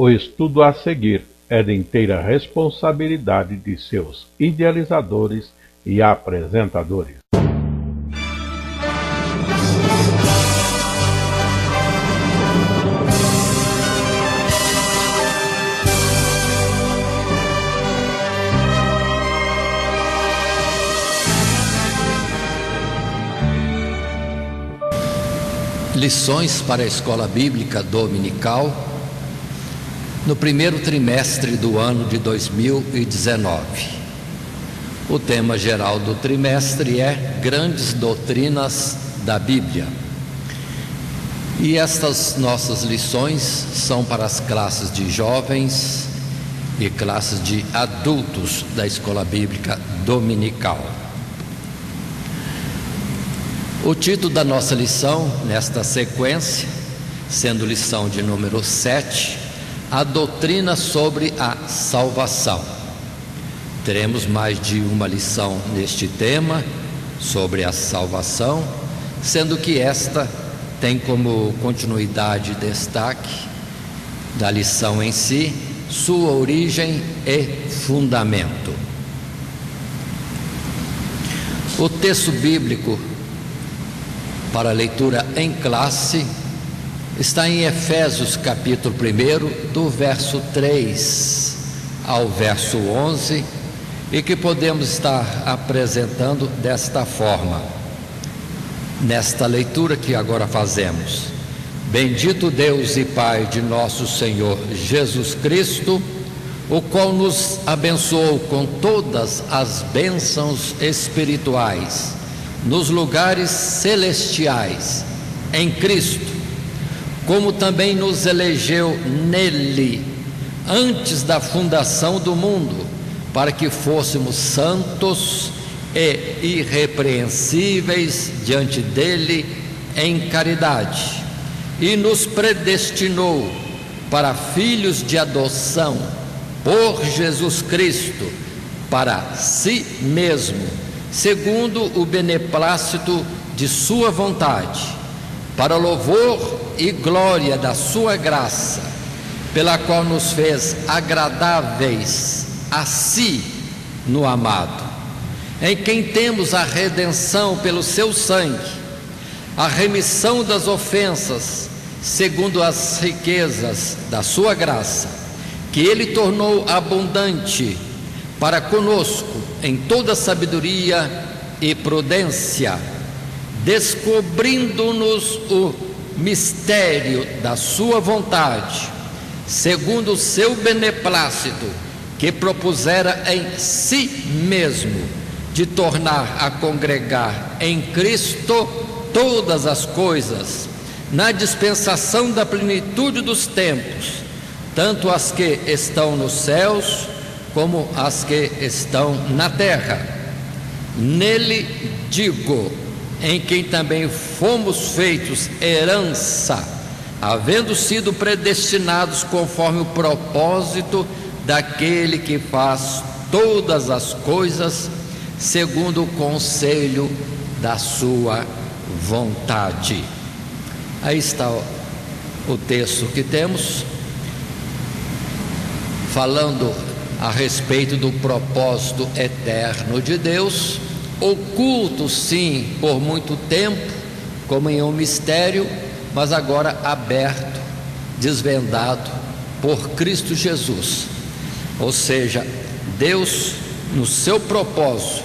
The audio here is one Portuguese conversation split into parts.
O estudo a seguir é de inteira responsabilidade de seus idealizadores e apresentadores. Lições para a Escola Bíblica Dominical no primeiro trimestre do ano de 2019. O tema geral do trimestre é Grandes Doutrinas da Bíblia. E estas nossas lições são para as classes de jovens e classes de adultos da Escola Bíblica Dominical. O título da nossa lição, nesta sequência, sendo lição de número 7, a doutrina sobre a salvação. Teremos mais de uma lição neste tema, sobre a salvação, sendo que esta tem como continuidade e destaque da lição em si, sua origem e fundamento. O texto bíblico para leitura em classe está em Efésios capítulo 1, do verso 3 ao verso 11, e que podemos estar apresentando desta forma, nesta leitura que agora fazemos: Bendito Deus e Pai de nosso Senhor Jesus Cristo, o qual nos abençoou com todas as bênçãos espirituais nos lugares celestiais, em Cristo, como também nos elegeu nele, antes da fundação do mundo, para que fôssemos santos e irrepreensíveis diante dele em caridade, e nos predestinou para filhos de adoção por Jesus Cristo, para si mesmo, segundo o beneplácito de sua vontade, para louvor e glória da sua graça, pela qual nos fez agradáveis a si no amado, em quem temos a redenção pelo seu sangue, a remissão das ofensas, segundo as riquezas da sua graça, que ele tornou abundante para conosco em toda sabedoria e prudência, descobrindo-nos o mistério da sua vontade, segundo o seu beneplácito, que propusera em si mesmo, de tornar a congregar em Cristo todas as coisas, na dispensação da plenitude dos tempos, tanto as que estão nos céus como as que estão na terra. Nele digo, em quem também fomos feitos herança, havendo sido predestinados conforme o propósito daquele que faz todas as coisas segundo o conselho da sua vontade. Aí está o texto que temos, falando a respeito do propósito eterno de Deus, oculto sim por muito tempo, como em um mistério, mas agora aberto, desvendado por Cristo Jesus. Ou seja, Deus, no seu propósito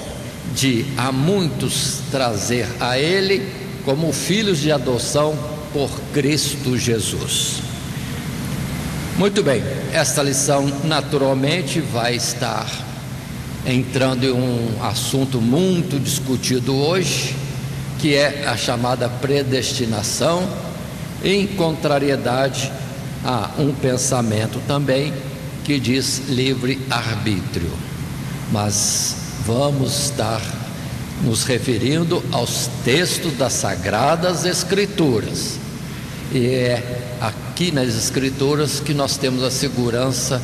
de a muitos trazer a Ele como filhos de adoção por Cristo Jesus. Muito bem, esta lição naturalmente vai estar entrando em um assunto muito discutido hoje, que é a chamada predestinação, em contrariedade a um pensamento também que diz livre-arbítrio. Mas vamos estar nos referindo aos textos das Sagradas Escrituras, e é aqui nas Escrituras que nós temos a segurança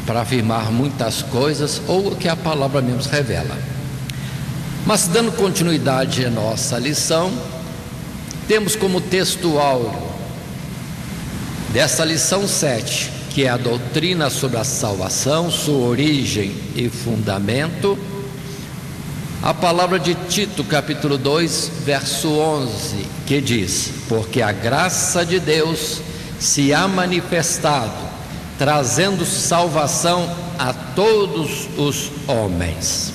para afirmar muitas coisas, ou o que a palavra mesmo revela. Mas dando continuidade à nossa lição, temos como texto áureo dessa lição 7, que é a doutrina sobre a salvação, sua origem e fundamento. A palavra de Tito, capítulo 2, verso 11, que diz: porque a graça de Deus se há manifestado, trazendo salvação a todos os homens.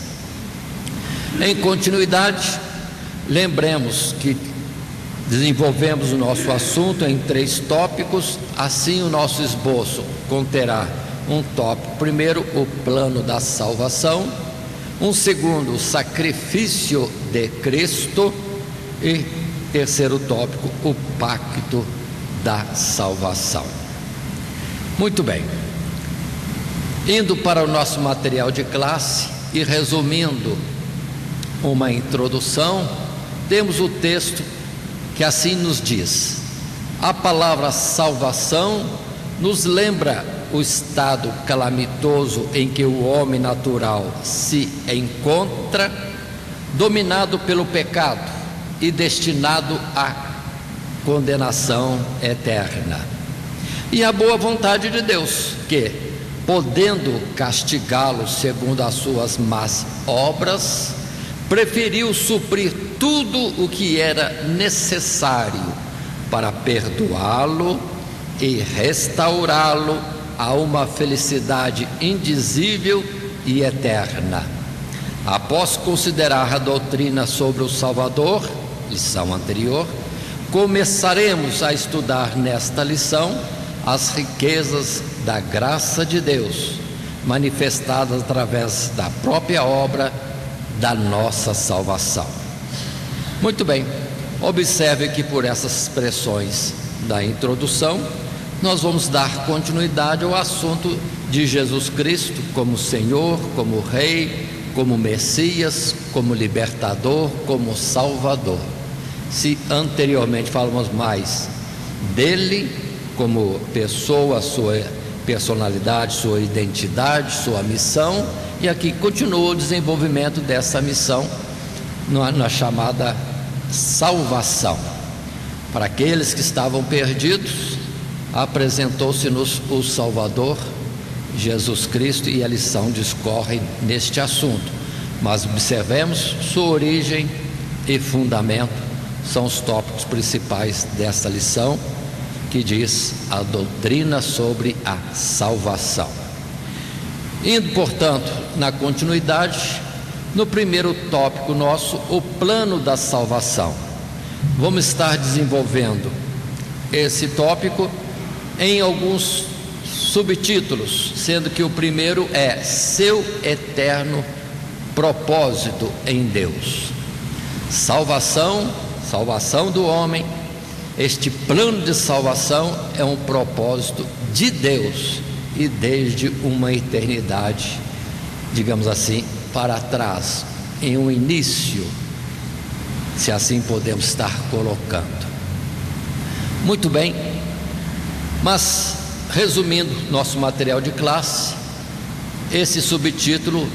Em continuidade, lembremos que desenvolvemos o nosso assunto em 3 tópicos. Assim, o nosso esboço conterá um tópico: primeiro, o plano da salvação; um segundo, o sacrifício de Cristo; e terceiro tópico, o pacto da salvação. Muito bem, indo para o nosso material de classe e resumindo uma introdução, temos o texto que assim nos diz: a palavra salvação nos lembra o estado calamitoso em que o homem natural se encontra, dominado pelo pecado e destinado à condenação eterna. E a boa vontade de Deus, que, podendo castigá-lo segundo as suas más obras, preferiu suprir tudo o que era necessário para perdoá-lo e restaurá-lo a uma felicidade indizível e eterna. Após considerar a doutrina sobre o Salvador, lição anterior, começaremos a estudar nesta lição as riquezas da graça de Deus, manifestadas através da própria obra da nossa salvação. Muito bem, observe que por essas expressões da introdução, nós vamos dar continuidade ao assunto de Jesus Cristo como Senhor, como Rei, como Messias, como Libertador, como Salvador. Se anteriormente falamos mais dele como pessoa, sua personalidade, sua identidade, sua missão, e aqui continua o desenvolvimento dessa missão na chamada salvação. Para aqueles que estavam perdidos, apresentou-se-nos o Salvador, Jesus Cristo, e a lição discorre neste assunto. Mas observemos sua origem e fundamento, são os tópicos principais desta lição, que diz a doutrina sobre a salvação. Indo, portanto, na continuidade, no primeiro tópico nosso, o plano da salvação. Vamos estar desenvolvendo esse tópico em alguns subtítulos, sendo que o primeiro é seu eterno propósito em Deus. Salvação do homem. Este plano de salvação é um propósito de Deus, e desde uma eternidade, digamos assim, para trás, em um início, se assim podemos estar colocando. Muito bem, mas resumindo nosso material de classe, esse subtítulo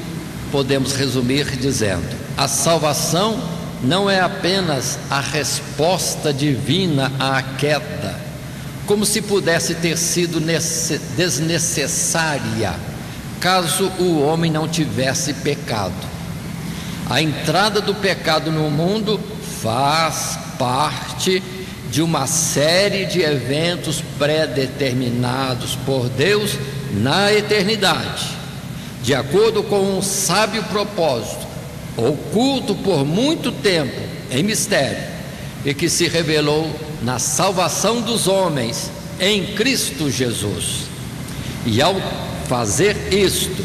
podemos resumir dizendo: a salvação não é apenas a resposta divina à queda, como se pudesse ter sido desnecessária caso o homem não tivesse pecado. A entrada do pecado no mundo faz parte de uma série de eventos pré-determinados por Deus na eternidade, de acordo com um sábio propósito, oculto por muito tempo em mistério, e que se revelou na salvação dos homens em Cristo Jesus. E ao fazer isto,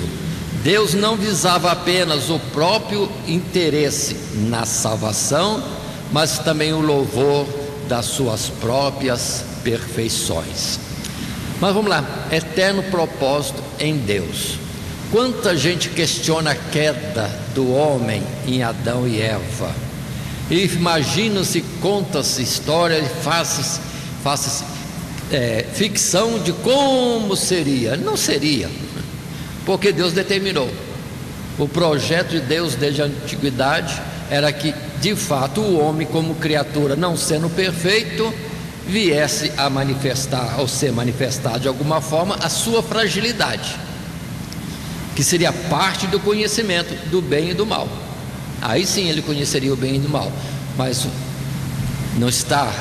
Deus não visava apenas o próprio interesse na salvação, mas também o louvor das suas próprias perfeições. Mas vamos lá, eterno propósito em Deus. Quanta gente questiona a queda do homem em Adão e Eva, e imagina-se, conta-se história e faz-se ficção de como seria. Não seria, porque Deus determinou. O projeto de Deus desde a antiguidade era que, de fato, o homem como criatura, não sendo perfeito, viesse a manifestar, ou ser manifestada de alguma forma, a sua fragilidade, que seria parte do conhecimento do bem e do mal. Aí sim ele conheceria o bem e do mal, mas não está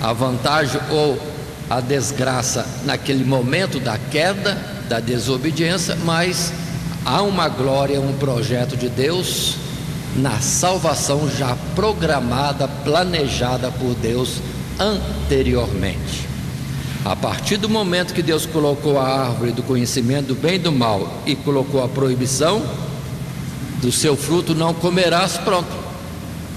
a vantagem ou a desgraça naquele momento da queda, da desobediência, mas há uma glória, um projeto de Deus na salvação já programada, planejada por Deus anteriormente. A partir do momento que Deus colocou a árvore do conhecimento do bem e do mal e colocou a proibição: do seu fruto não comerás, pronto,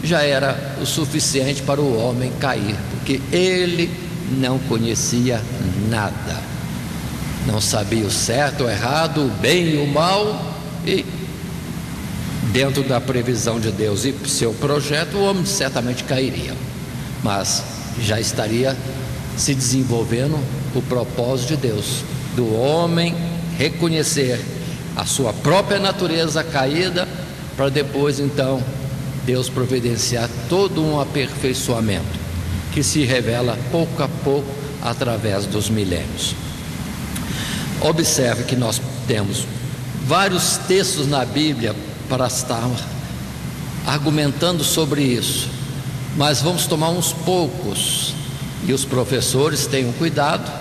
já era o suficiente para o homem cair, porque ele não conhecia nada, não sabia o certo, o errado, o bem e o mal, e dentro da previsão de Deus e seu projeto, o homem certamente cairia, mas já estaria se desenvolvendo o propósito de Deus, do homem reconhecer a sua própria natureza caída, para depois então Deus providenciar todo um aperfeiçoamento que se revela pouco a pouco através dos milênios. Observe que nós temos vários textos na Bíblia para estar argumentando sobre isso, mas vamos tomar uns poucos, e os professores tenham cuidado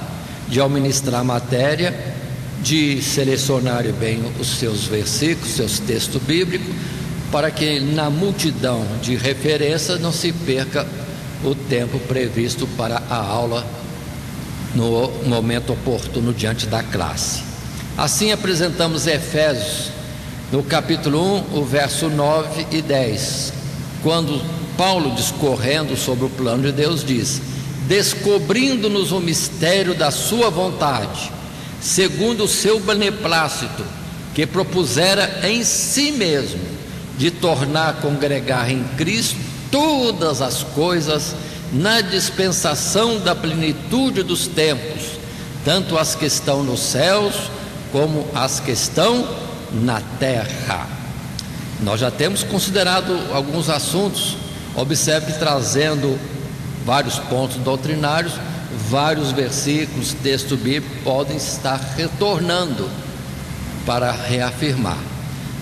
de, ao ministrar a matéria, de selecionarem bem os seus versículos, seus textos bíblicos, para que na multidão de referências não se perca o tempo previsto para a aula no momento oportuno diante da classe. Assim apresentamos Efésios, no capítulo 1, o verso 9 e 10, quando Paulo, discorrendo sobre o plano de Deus, diz: descobrindo-nos o mistério da sua vontade, segundo o seu beneplácito, que propusera em si mesmo, de tornar a congregar em Cristo todas as coisas na dispensação da plenitude dos tempos, tanto as que estão nos céus como as que estão na terra. Nós já temos considerado alguns assuntos. Observe que, trazendo vários pontos doutrinários, vários versículos, texto bíblico podem estar retornando para reafirmar.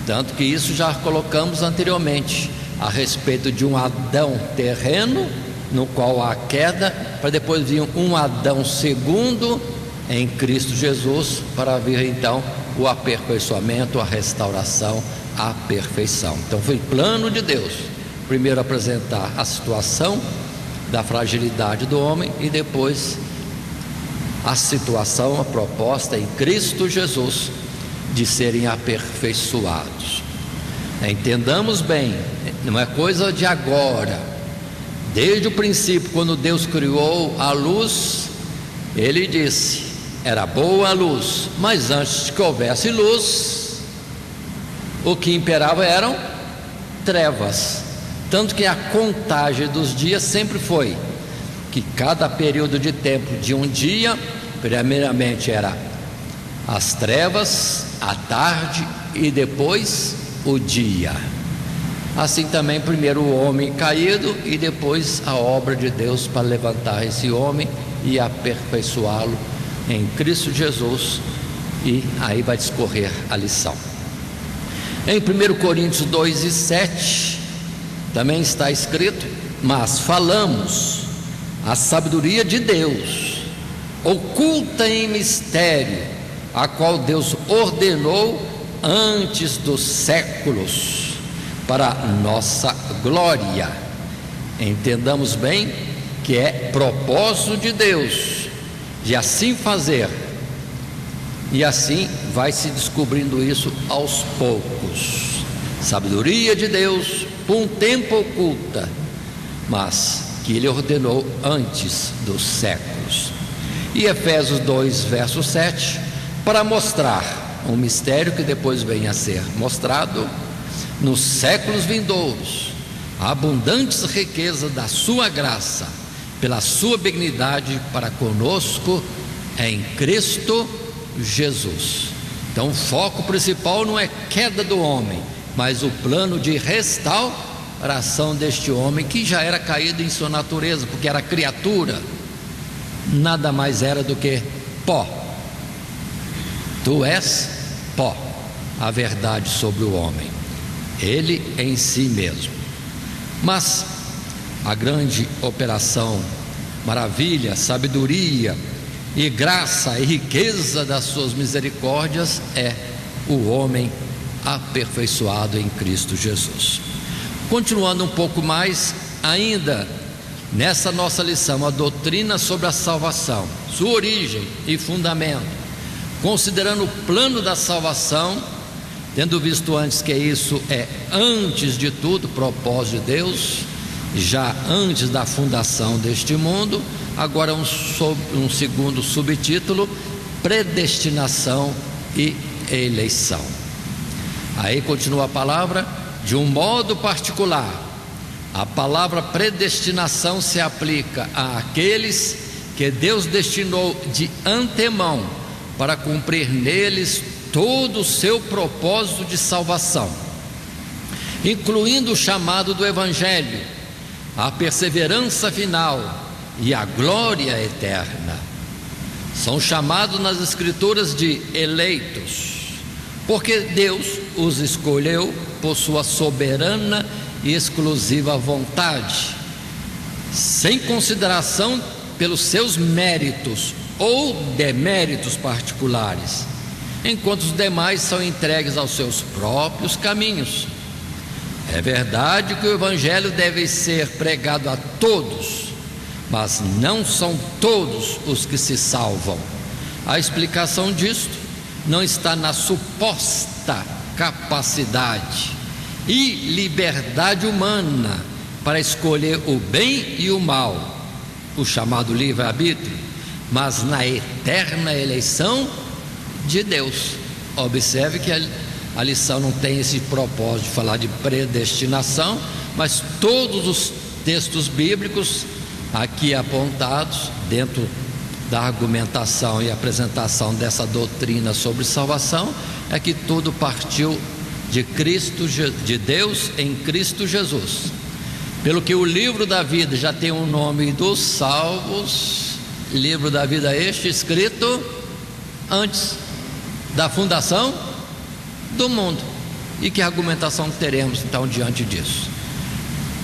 Tanto que isso já colocamos anteriormente, a respeito de um Adão terreno, no qual há queda, para depois vir um Adão segundo em Cristo Jesus, para vir então o aperfeiçoamento, a restauração, a perfeição. Então foi plano de Deus, primeiro apresentar a situação da fragilidade do homem e depois a situação, a proposta em Cristo Jesus de serem aperfeiçoados. Entendamos bem, não é coisa de agora. Desde o princípio, quando Deus criou a luz, Ele disse: era boa a luz, mas antes que houvesse luz, o que imperava eram trevas. Tanto que a contagem dos dias sempre foi que cada período de tempo de um dia, primeiramente era as trevas, a tarde e depois o dia. Assim também, primeiro o homem caído e depois a obra de Deus para levantar esse homem e aperfeiçoá-lo em Cristo Jesus, e aí vai discorrer a lição. Em 1 Coríntios 2:7 também está escrito: mas falamos a sabedoria de Deus, oculta em mistério, a qual Deus ordenou antes dos séculos, para nossa glória. Entendamos bem que é propósito de Deus de assim fazer, e assim vai se descobrindo isso aos poucos. Sabedoria de Deus, por um tempo oculta, mas que Ele ordenou antes dos séculos. E Efésios 2, verso 7, para mostrar um mistério que depois vem a ser mostrado nos séculos vindouros, a abundantes riquezas da sua graça, pela sua benignidade para conosco em Cristo Jesus. Então o foco principal não é queda do homem, mas o plano de restauração deste homem que já era caído em sua natureza, porque era criatura, nada mais era do que pó. Tu és pó, a verdade sobre o homem, ele em si mesmo. Mas a grande operação, maravilha, sabedoria e graça e riqueza das suas misericórdias é o homem aperfeiçoado em Cristo Jesus. Continuando um pouco mais ainda nessa nossa lição, a doutrina sobre a salvação, sua origem e fundamento, considerando o plano da salvação, tendo visto antes que isso é, antes de tudo, propósito de Deus, já antes da fundação deste mundo. Agora um segundo subtítulo: predestinação e eleição. Aí continua a palavra: de um modo particular, a palavra predestinação se aplica àqueles que Deus destinou de antemão para cumprir neles todo o seu propósito de salvação, incluindo o chamado do Evangelho, a perseverança final e a glória eterna. São chamados nas Escrituras de eleitos, porque Deus os escolheu por sua soberana e exclusiva vontade, sem consideração pelos seus méritos ou deméritos particulares, enquanto os demais são entregues aos seus próprios caminhos. É verdade que o Evangelho deve ser pregado a todos, mas não são todos os que se salvam. A explicação disto não está na suposta capacidade e liberdade humana para escolher o bem e o mal, o chamado livre-arbítrio, mas na eterna eleição de Deus. Observe que a lição não tem esse propósito de falar de predestinação, mas todos os textos bíblicos aqui apontados dentro da argumentação e apresentação dessa doutrina sobre salvação é que tudo partiu de Cristo, de Deus em Cristo Jesus. Pelo que o livro da vida já tem o nome dos salvos, livro da vida este escrito antes da fundação do mundo. E que argumentação teremos então diante disso?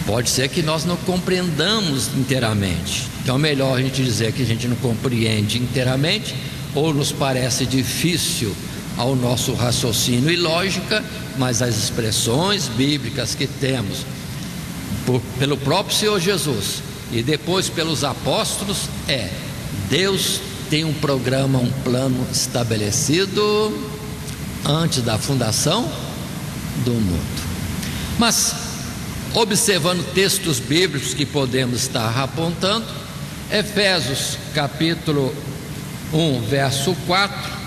Pode ser que nós não compreendamos inteiramente, então é melhor a gente dizer que a gente não compreende inteiramente, ou nos parece difícil ao nosso raciocínio e lógica, mas as expressões bíblicas que temos pelo próprio Senhor Jesus e depois pelos apóstolos Deus tem um programa, um plano estabelecido antes da fundação do mundo. Mas observando textos bíblicos que podemos estar apontando, Efésios capítulo 1 verso 4,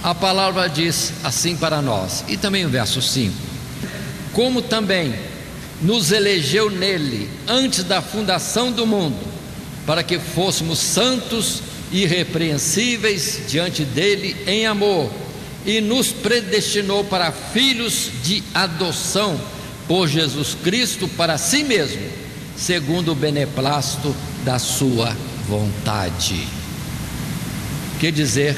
a palavra diz assim para nós, e também o verso 5: como também nos elegeu nele antes da fundação do mundo, para que fôssemos santos e irrepreensíveis diante dele em amor, e nos predestinou para filhos de adoção por Jesus Cristo para si mesmo, segundo o beneplácito da sua vontade. Que dizer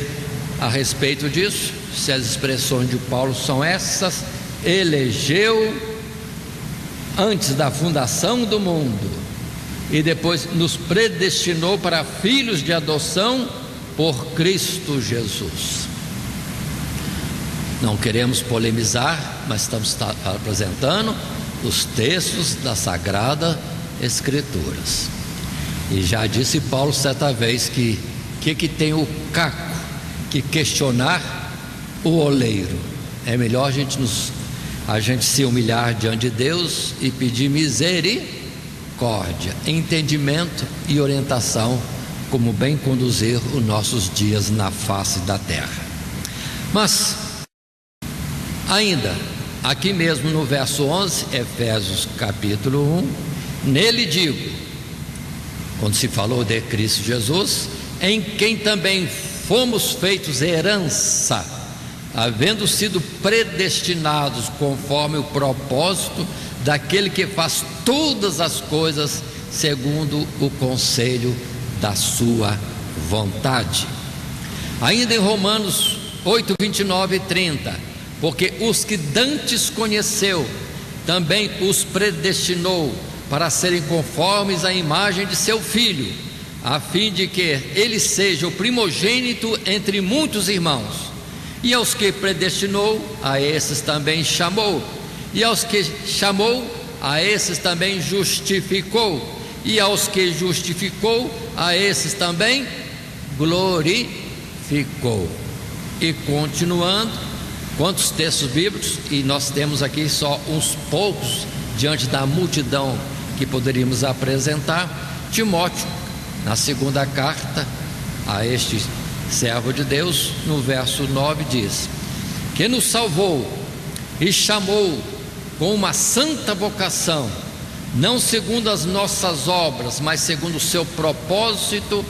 a respeito disso? Se as expressões de Paulo são essas: elegeu antes da fundação do mundo e depois nos predestinou para filhos de adoção por Cristo Jesus. Não queremos polemizar, mas estamos apresentando os textos da Sagrada Escrituras. E já disse Paulo certa vez que tem o caco que questionar o oleiro. É melhor a gente se humilhar diante de Deus e pedir misericórdia, entendimento e orientação como bem conduzir os nossos dias na face da terra. Mas ainda aqui mesmo no verso 11, Efésios capítulo 1, nele digo, quando se falou de Cristo Jesus, em quem também fomos feitos herança, havendo sido predestinados conforme o propósito daquele que faz todas as coisas segundo o conselho da sua vontade. Ainda em Romanos 8, 29 e 30, porque os que dantes conheceu, também os predestinou para serem conformes à imagem de seu Filho, a fim de que ele seja o primogênito entre muitos irmãos. E aos que predestinou, a esses também chamou, e aos que chamou, a esses também justificou, e aos que justificou, a esses também glorificou. E continuando, quantos textos bíblicos, e nós temos aqui só uns poucos diante da multidão que poderíamos apresentar. Timóteo, na segunda carta a este servo de Deus, no verso 9 diz: que nos salvou e chamou com uma santa vocação, não segundo as nossas obras, mas segundo o seu propósito,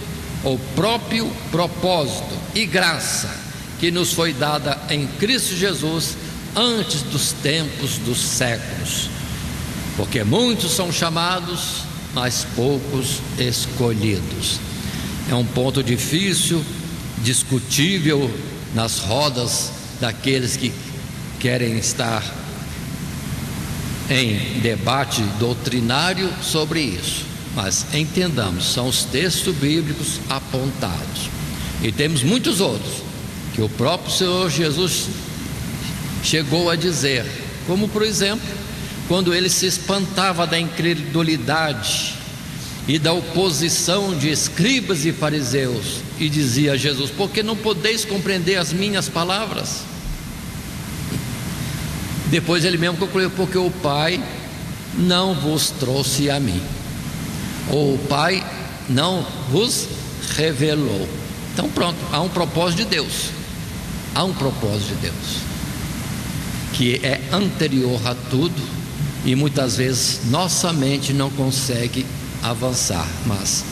ou próprio propósito e graça, que nos foi dada em Cristo Jesus antes dos tempos dos séculos. Porque muitos são chamados, mas poucos escolhidos. É um ponto difícil, discutível nas rodas daqueles que querem estar em debate doutrinário sobre isso. Mas entendamos, são os textos bíblicos apontados. E temos muitos outros que o próprio Senhor Jesus chegou a dizer, como por exemplo, quando ele se espantava da incredulidade e da oposição de escribas e fariseus, e dizia a Jesus: por que não podeis compreender as minhas palavras? Depois ele mesmo concluiu: porque o Pai não vos trouxe a mim, ou o Pai não vos revelou. Então pronto, há um propósito de Deus, há um propósito de Deus que é anterior a tudo, e muitas vezes nossa mente não consegue avançar. Mas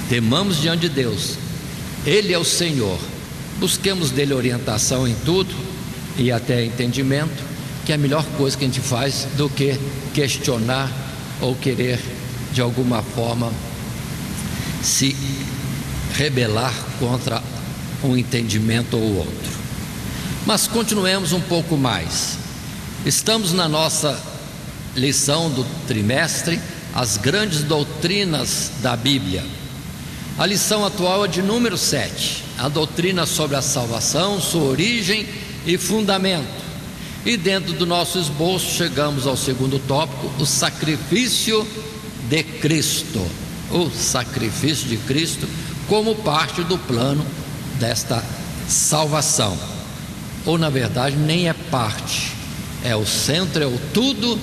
temamos diante de Deus, Ele é o Senhor, busquemos dele orientação em tudo e até entendimento, que é a melhor coisa que a gente faz do que questionar ou querer de alguma forma se rebelar contra um entendimento ou outro. Mas continuemos um pouco mais. Estamos na nossa lição do trimestre, as grandes doutrinas da Bíblia. A lição atual é de número 7, a doutrina sobre a salvação, sua origem e fundamento. E dentro do nosso esboço chegamos ao segundo tópico, o sacrifício de Cristo. O sacrifício de Cristo como parte do plano desta salvação. Ou na verdade nem é parte, é o centro, é o tudo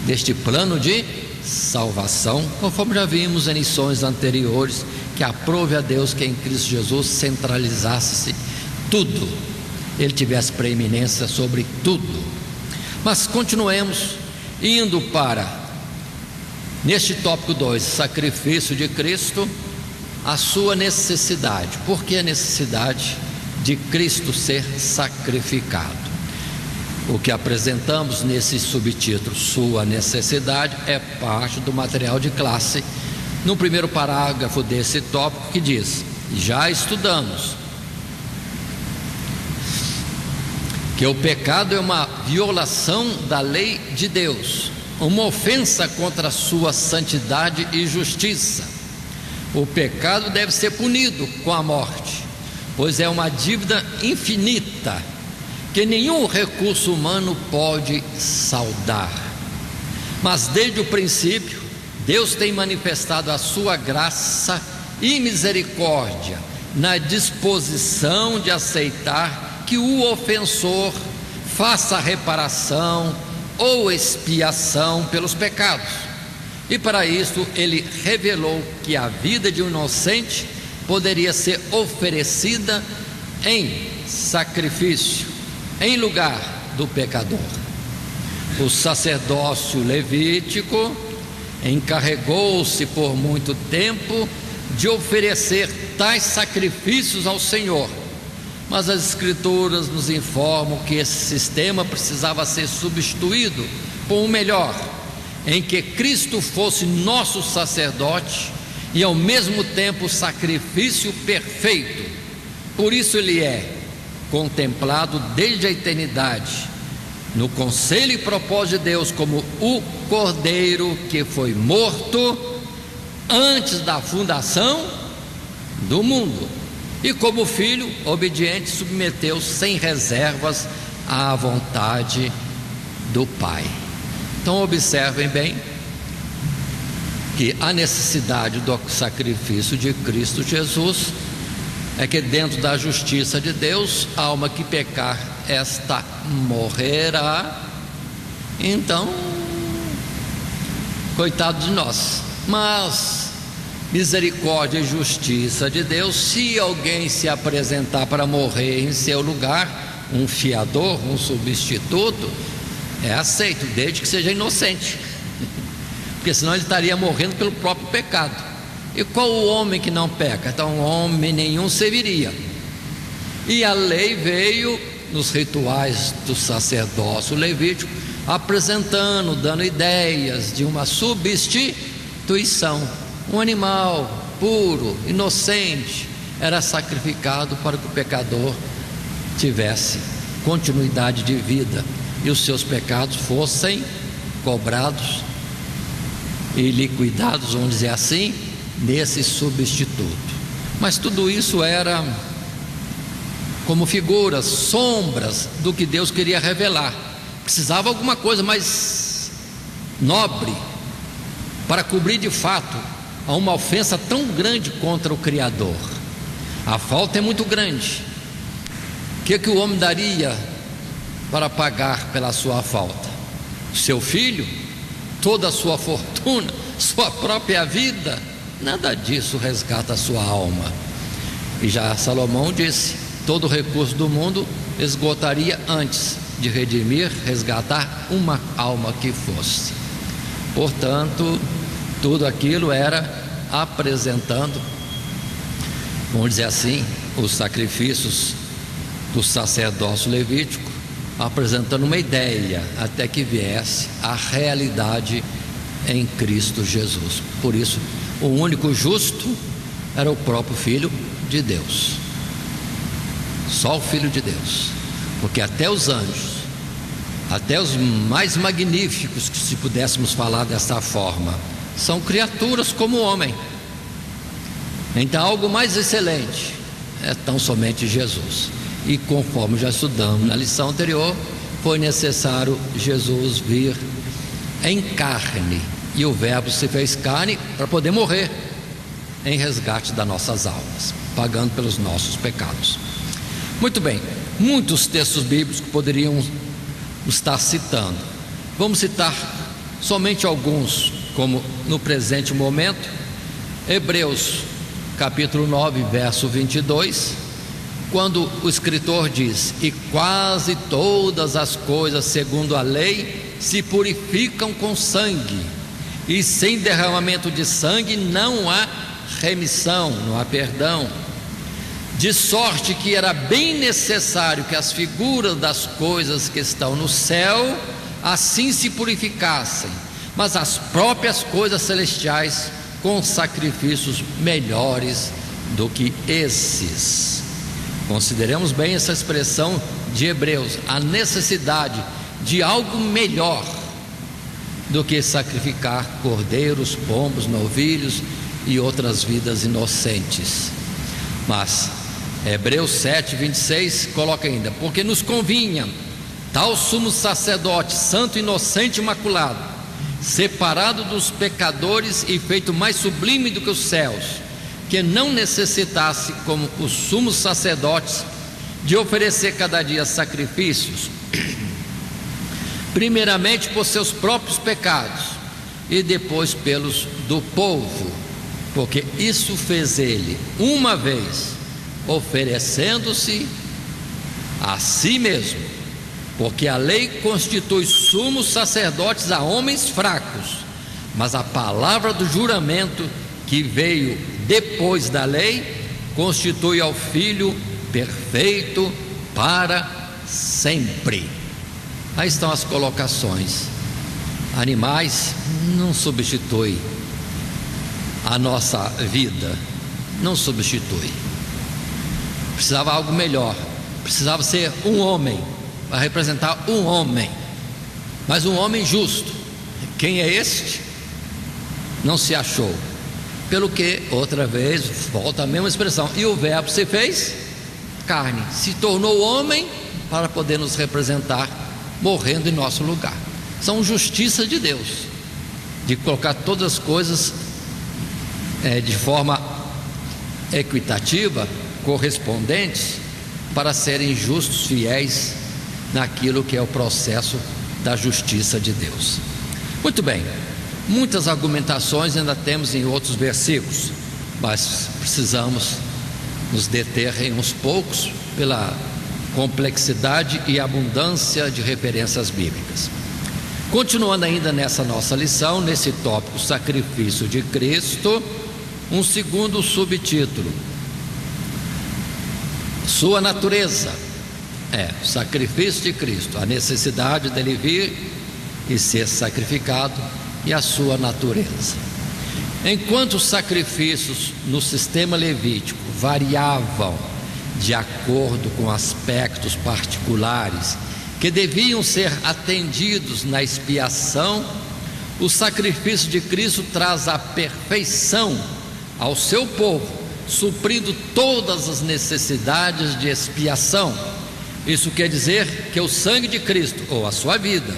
deste plano de salvação, conforme já vimos em lições anteriores, que aprove a Deus que em Cristo Jesus centralizasse-se tudo, Ele tivesse preeminência sobre tudo. Mas continuemos indo para, neste tópico 2, sacrifício de Cristo, a sua necessidade. Por que a necessidade de Cristo ser sacrificado? O que apresentamos nesse subtítulo, sua necessidade, é parte do material de classe, no primeiro parágrafo desse tópico, que diz: já estudamos que o pecado é uma violação da lei de Deus, uma ofensa contra a sua santidade e justiça. O pecado deve ser punido com a morte, pois é uma dívida infinita que nenhum recurso humano pode saldar. Mas desde o princípio, Deus tem manifestado a sua graça e misericórdia na disposição de aceitar que o ofensor faça reparação ou expiação pelos pecados. E para isso Ele revelou que a vida de um inocente poderia ser oferecida em sacrifício, em lugar do pecador. O sacerdócio levítico encarregou-se por muito tempo de oferecer tais sacrifícios ao Senhor, mas as Escrituras nos informam que esse sistema precisava ser substituído por um melhor, em que Cristo fosse nosso sacerdote e ao mesmo tempo sacrifício perfeito. Por isso ele é contemplado desde a eternidade no conselho e propósito de Deus como o Cordeiro que foi morto antes da fundação do mundo, e como filho obediente submeteu sem reservas à vontade do Pai. Então observem bem que a necessidade do sacrifício de Cristo Jesus é que dentro da justiça de Deus, a alma que pecar, esta morrerá. Então, coitado de nós, mas misericórdia e justiça de Deus, se alguém se apresentar para morrer em seu lugar, um fiador, um substituto, é aceito, desde que seja inocente, porque senão ele estaria morrendo pelo próprio pecado. E qual o homem que não peca? Então homem nenhum serviria. E a lei veio nos rituais do sacerdócio levítico, apresentando, dando ideias de uma substituição. Um animal puro, inocente, era sacrificado para que o pecador tivesse continuidade de vida e os seus pecados fossem cobrados e liquidados, vamos dizer assim, nesse substituto. Mas tudo isso era como figuras, sombras do que Deus queria revelar. Precisava alguma coisa mais nobre para cobrir de fato a uma ofensa tão grande contra o Criador. A falta é muito grande. O que o homem daria para pagar pela sua falta? Seu filho? Toda a sua fortuna? Sua própria vida? Nada disso resgata a sua alma. E já Salomão disse: todo o recurso do mundo esgotaria antes de redimir, resgatar uma alma que fosse. Portanto, tudo aquilo era apresentando, vamos dizer assim, os sacrifícios do sacerdócio levítico, apresentando uma ideia até que viesse a realidade em Cristo Jesus. Por isso, o único justo era o próprio Filho de Deus, só o Filho de Deus, porque até os anjos, até os mais magníficos, que se pudéssemos falar dessa forma, são criaturas como o homem. Então algo mais excelente é tão somente Jesus. E conforme já estudamos na lição anterior, foi necessário Jesus vir em carne, e o Verbo se fez carne para poder morrer em resgate das nossas almas, pagando pelos nossos pecados. Muito bem, muitos textos bíblicos que poderiam estar citando. Vamos citar somente alguns, como no presente momento. Hebreus capítulo 9, verso 22, quando o escritor diz: e quase todas as coisas segundo a lei se purificam com sangue, e sem derramamento de sangue não há remissão, não há perdão. De sorte que era bem necessário que as figuras das coisas que estão no céu assim se purificassem, mas as próprias coisas celestiais com sacrifícios melhores do que esses. Consideremos bem essa expressão de Hebreus, a necessidade de algo melhor do que sacrificar cordeiros, pombos, novilhos e outras vidas inocentes. Mas Hebreus 7, 26 coloca ainda: porque nos convinha tal sumo sacerdote, santo, inocente, imaculado, separado dos pecadores e feito mais sublime do que os céus, que não necessitasse, como os sumos sacerdotes, de oferecer cada dia sacrifícios, primeiramente por seus próprios pecados e depois pelos do povo, porque isso fez ele uma vez, oferecendo-se a si mesmo, porque a lei constitui sumos sacerdotes a homens fracos, mas a palavra do juramento que veio depois da lei constitui ao Filho perfeito para sempre. Aí estão as colocações. Animais não substitui a nossa vida, não substitui. Precisava algo melhor, precisava ser um homem, para representar um homem, mas um homem justo. Quem é este? Não se achou. Pelo que, outra vez, volta a mesma expressão, e o verbo se fez carne, se tornou homem para poder nos representar, morrendo em nosso lugar. São justiça de Deus, de colocar todas as coisas de forma equitativa, correspondentes, para serem justos, fiéis naquilo que é o processo da justiça de Deus. Muito bem, muitas argumentações ainda temos em outros versículos, mas precisamos nos deter em uns poucos pela complexidade e abundância de referências bíblicas. Continuando ainda nessa nossa lição, nesse tópico sacrifício de Cristo, um segundo subtítulo: sua natureza. O sacrifício de Cristo, a necessidade dele vir e ser sacrificado, e a sua natureza. Enquanto os sacrifícios no sistema levítico variavam de acordo com aspectos particulares que deviam ser atendidos na expiação, o sacrifício de Cristo traz a perfeição ao seu povo, suprindo todas as necessidades de expiação. Isso quer dizer que o sangue de Cristo, ou a sua vida,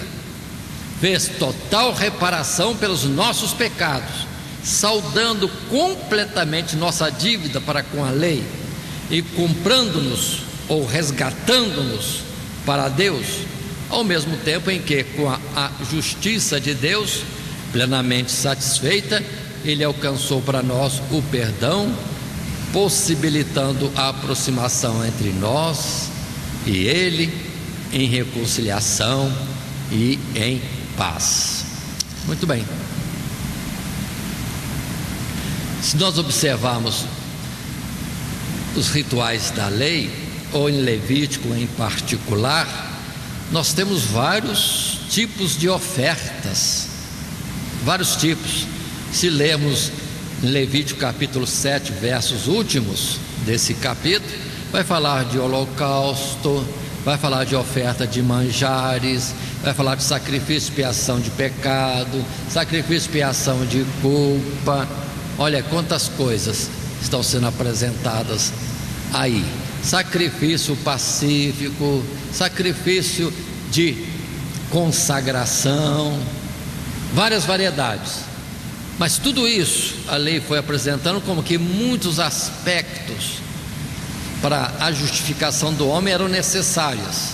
fez total reparação pelos nossos pecados, saldando completamente nossa dívida para com a lei e comprando-nos ou resgatando-nos para Deus, ao mesmo tempo em que, com a justiça de Deus plenamente satisfeita, Ele alcançou para nós o perdão, possibilitando a aproximação entre nós e Ele em reconciliação e em paz. Muito bem. Se nós observarmos os rituais da lei, ou em Levítico em particular, nós temos vários tipos de ofertas, vários tipos. Se lermos em Levítico capítulo 7, versos últimos desse capítulo, vai falar de holocausto, vai falar de oferta de manjares, vai falar de sacrifício e expiação de pecado, sacrifício e expiação de culpa. Olha quantas coisas estão sendo apresentadas aí: sacrifício pacífico, sacrifício de consagração, várias variedades. Mas tudo isso a lei foi apresentando como que muitos aspectos para a justificação do homem eram necessárias,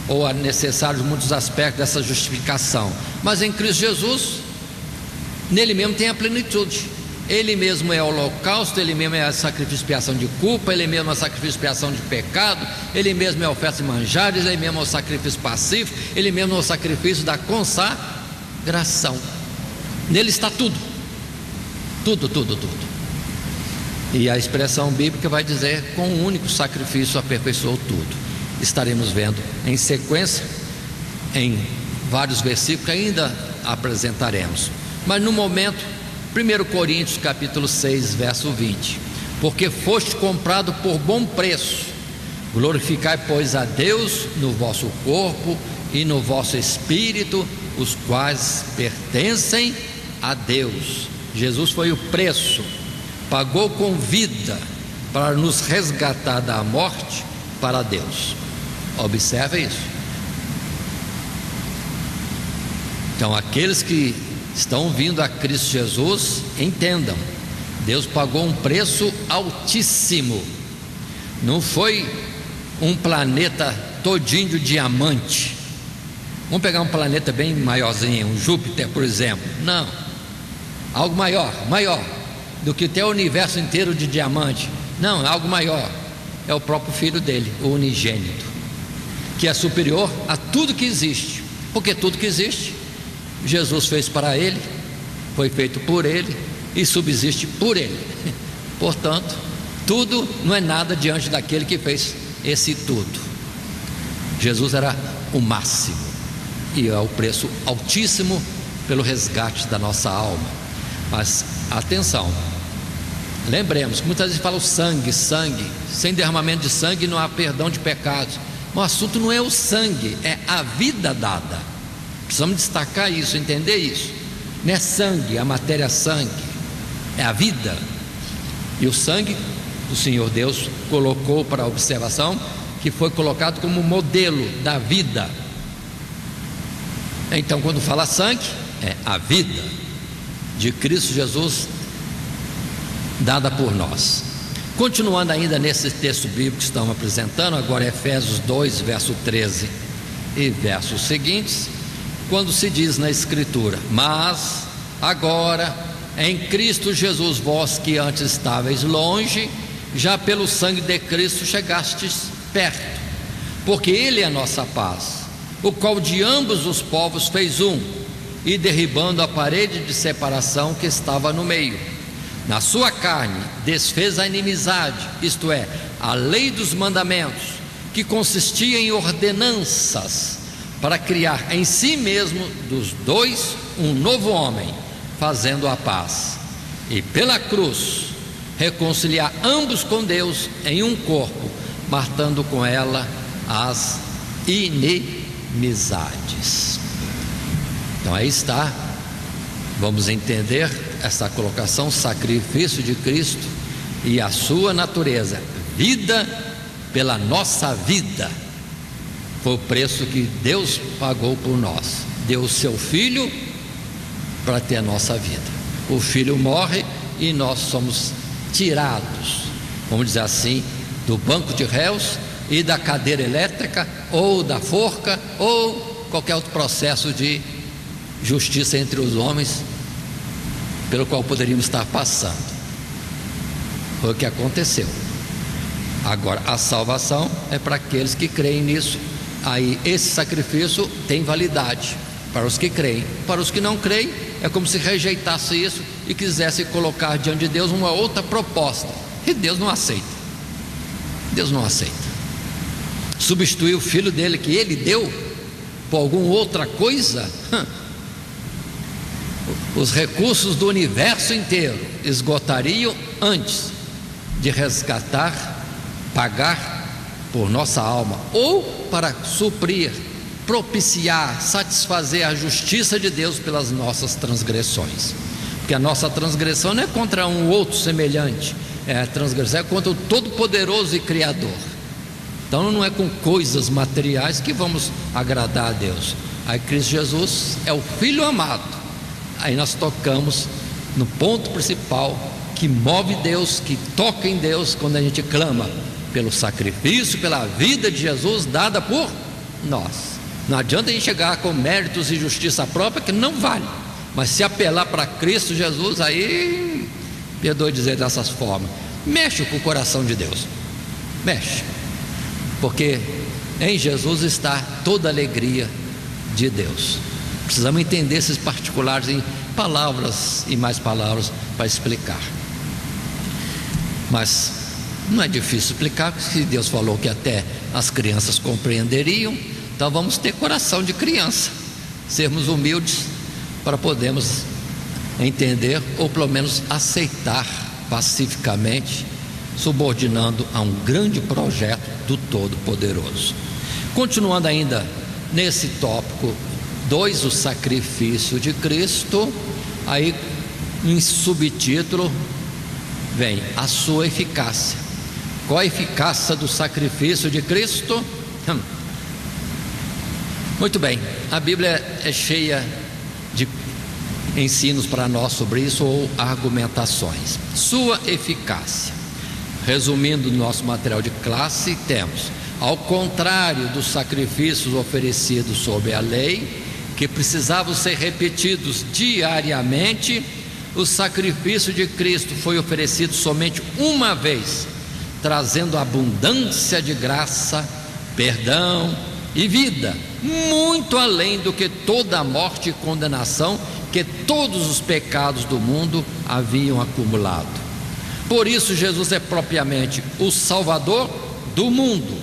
ou eram necessários muitos aspectos dessa justificação. Mas em Cristo Jesus, nele mesmo tem a plenitude. Ele mesmo é o holocausto, Ele mesmo é a sacrifício e expiação de culpa, Ele mesmo é o sacrifício e expiação de pecado, Ele mesmo é a oferta de manjares, Ele mesmo é o sacrifício pacífico, Ele mesmo é o sacrifício da consagração. Nele está tudo, tudo, tudo, tudo. E a expressão bíblica vai dizer: com um único sacrifício aperfeiçoou tudo. Estaremos vendo em sequência, em vários versículos que ainda apresentaremos. Mas no momento, 1 Coríntios capítulo 6, verso 20: porque foste comprado por bom preço, glorificai pois a Deus no vosso corpo e no vosso espírito, os quais pertencem a Deus. Jesus foi o preço, pagou com vida para nos resgatar da morte para Deus. Observe isso. Então, aqueles que estão vindo a Cristo Jesus, entendam: Deus pagou um preço altíssimo. Não foi um planeta todinho de diamante. Vamos pegar um planeta bem maiorzinho, um Júpiter, por exemplo. Não, algo maior do que ter o universo inteiro de diamante. Não, algo maior. É o próprio Filho dele, o unigênito, que é superior a tudo que existe. Porque tudo que existe, Jesus fez para Ele, foi feito por Ele e subsiste por Ele. Portanto, tudo não é nada diante daquele que fez esse tudo. Jesus era o máximo, e é o preço altíssimo pelo resgate da nossa alma. Mas atenção, lembremos que muitas vezes fala o sangue, sem derramamento de sangue não há perdão de pecados. O assunto não é o sangue, é a vida dada. Precisamos destacar isso, entender isso. Não é sangue, a matéria sangue, é a vida. E o sangue, o Senhor Deus colocou para observação, que foi colocado como modelo da vida. Então, quando fala sangue, é a vida de Cristo Jesus dada por nós. Continuando ainda nesse texto bíblico que estamos apresentando, agora Efésios 2, verso 13 e versos seguintes, quando se diz na Escritura: mas agora em Cristo Jesus, vós que antes estáveis longe, já pelo sangue de Cristo chegastes perto, porque Ele é a nossa paz, o qual de ambos os povos fez um, e derribando a parede de separação que estava no meio, na sua carne desfez a inimizade, isto é, a lei dos mandamentos, que consistia em ordenanças, para criar em si mesmo dos dois um novo homem, fazendo a paz, e pela cruz reconciliar ambos com Deus em um corpo, matando com ela as inimizades. Então aí está, vamos entender essa colocação: sacrifício de Cristo e a sua natureza, vida pela nossa vida. Foi o preço que Deus pagou por nós, deu o seu Filho para ter a nossa vida. O Filho morre e nós somos tirados, vamos dizer assim, do banco de réus e da cadeira elétrica, ou da forca, ou qualquer outro processo de justiça entre os homens pelo qual poderíamos estar passando. Foi o que aconteceu. Agora, a salvação é para aqueles que creem nisso. Aí esse sacrifício tem validade para os que creem. Para os que não creem, é como se rejeitasse isso e quisesse colocar diante de Deus uma outra proposta, e Deus não aceita. Deus não aceita. Substituir o Filho dele que ele deu por alguma outra coisa, os recursos do universo inteiro esgotariam antes de resgatar, pagar por nossa alma, ou para suprir, propiciar, satisfazer a justiça de Deus pelas nossas transgressões. Porque a nossa transgressão não é contra um outro semelhante, a transgressão é contra o Todo-Poderoso e Criador. Então não é com coisas materiais que vamos agradar a Deus. Aí Cristo Jesus é o Filho amado. Aí nós tocamos no ponto principal que move Deus, que toca em Deus, quando a gente clama pelo sacrifício, pela vida de Jesus dada por nós. Não adianta a gente chegar com méritos e justiça própria, que não vale. Mas se apelar para Cristo Jesus, aí, perdoe dizer dessas formas, mexe com o coração de Deus, mexe, porque em Jesus está toda a alegria de Deus. Precisamos entender esses particulares em palavras e mais palavras para explicar. Mas não é difícil explicar, porque se Deus falou que até as crianças compreenderiam, então vamos ter coração de criança, sermos humildes para podermos entender, ou pelo menos aceitar pacificamente, subordinando a um grande projeto do Todo-Poderoso. Continuando ainda nesse tópico 2, o sacrifício de Cristo, aí em subtítulo vem a sua eficácia. Qual a eficácia do sacrifício de Cristo? Muito bem, a Bíblia é cheia de ensinos para nós sobre isso, ou argumentações. Sua eficácia, resumindo o nosso material de classe, temos: ao contrário dos sacrifícios oferecidos sob a lei, que precisavam ser repetidos diariamente, o sacrifício de Cristo foi oferecido somente uma vez, trazendo abundância de graça, perdão e vida, muito além do que toda a morte e condenação que todos os pecados do mundo haviam acumulado. Por isso Jesus é propriamente o Salvador do mundo,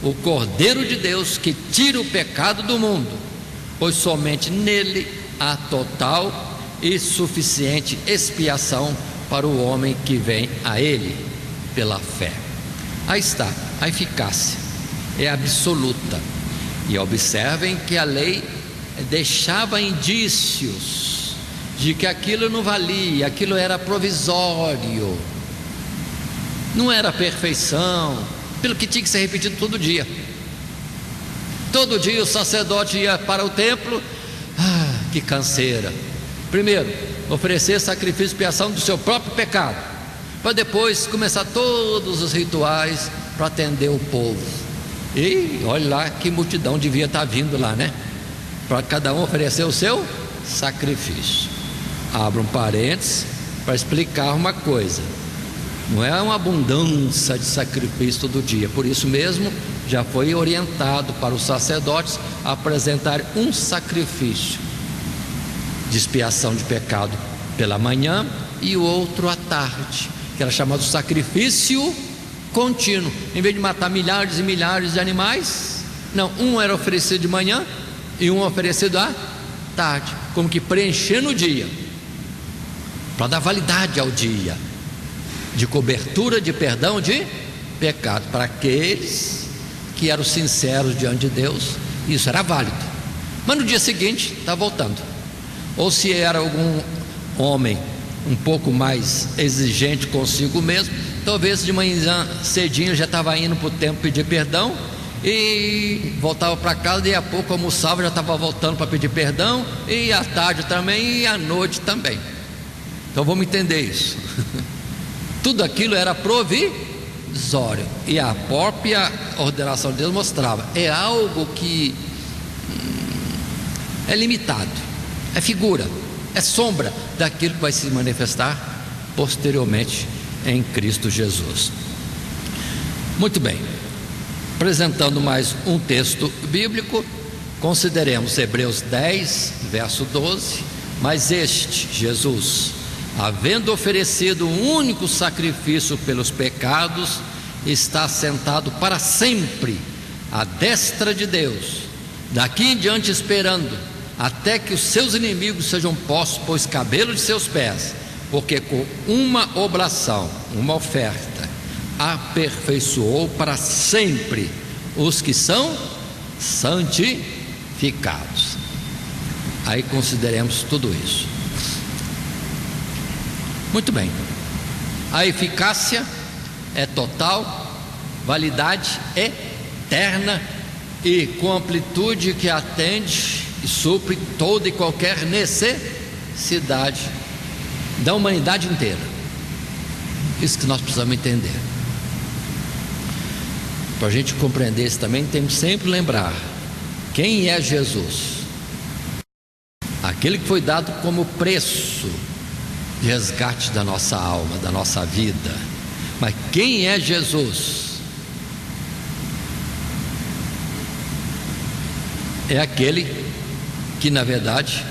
o Cordeiro de Deus que tira o pecado do mundo, pois somente nele há total e suficiente expiação para o homem que vem a Ele pela fé. Aí está, a eficácia é absoluta. E observem que a lei deixava indícios de que aquilo não valia, aquilo era provisório, não era perfeição, pelo que tinha que ser repetido todo dia. Todo dia o sacerdote ia para o templo, que canseira. Primeiro, oferecer sacrifício de expiação do seu próprio pecado, para depois começar todos os rituais para atender o povo. E olha lá que multidão devia estar vindo lá, né? Para cada um oferecer o seu sacrifício. Abro um parênteses para explicar uma coisa: não é uma abundância de sacrifício todo dia. Por isso mesmo já foi orientado para os sacerdotes a apresentar um sacrifício de expiação de pecado pela manhã e o outro à tarde, que era chamado sacrifício contínuo. Em vez de matar milhares e milhares de animais, não, um era oferecido de manhã e um oferecido à tarde, como que preenchendo o dia, para dar validade ao dia, de cobertura de perdão de pecado, para aqueles que eram sinceros diante de Deus. Isso era válido, mas no dia seguinte está voltando. Ou se era algum homem um pouco mais exigente consigo mesmo, talvez de manhã cedinho já estava indo para o templo pedir perdão e voltava para casa, e a pouco almoçava, já estava voltando para pedir perdão, e à tarde também, e à noite também. Então vamos entender isso. Tudo aquilo era provisório, e a própria ordenação de Deus mostrava, é algo que é limitado, é figura, é sombra daquilo que vai se manifestar posteriormente em Cristo Jesus. Muito bem, apresentando mais um texto bíblico, consideremos Hebreus 10, verso 12. Mas este, Jesus, havendo oferecido um único sacrifício pelos pecados, está sentado para sempre à destra de Deus, daqui em diante esperando até que os seus inimigos sejam postos por escabelo de seus pés, porque com uma oblação, uma oferta, aperfeiçoou para sempre os que são santificados. Aí consideremos tudo isso. Muito bem, a eficácia é total, validade eterna e com amplitude que atende e supre toda e qualquer necessidade da humanidade inteira. Isso que nós precisamos entender. Para a gente compreender isso também, temos sempre que lembrar quem é Jesus, aquele que foi dado como preço de resgate da nossa alma, da nossa vida. Mas quem é Jesus? É aquele que na verdade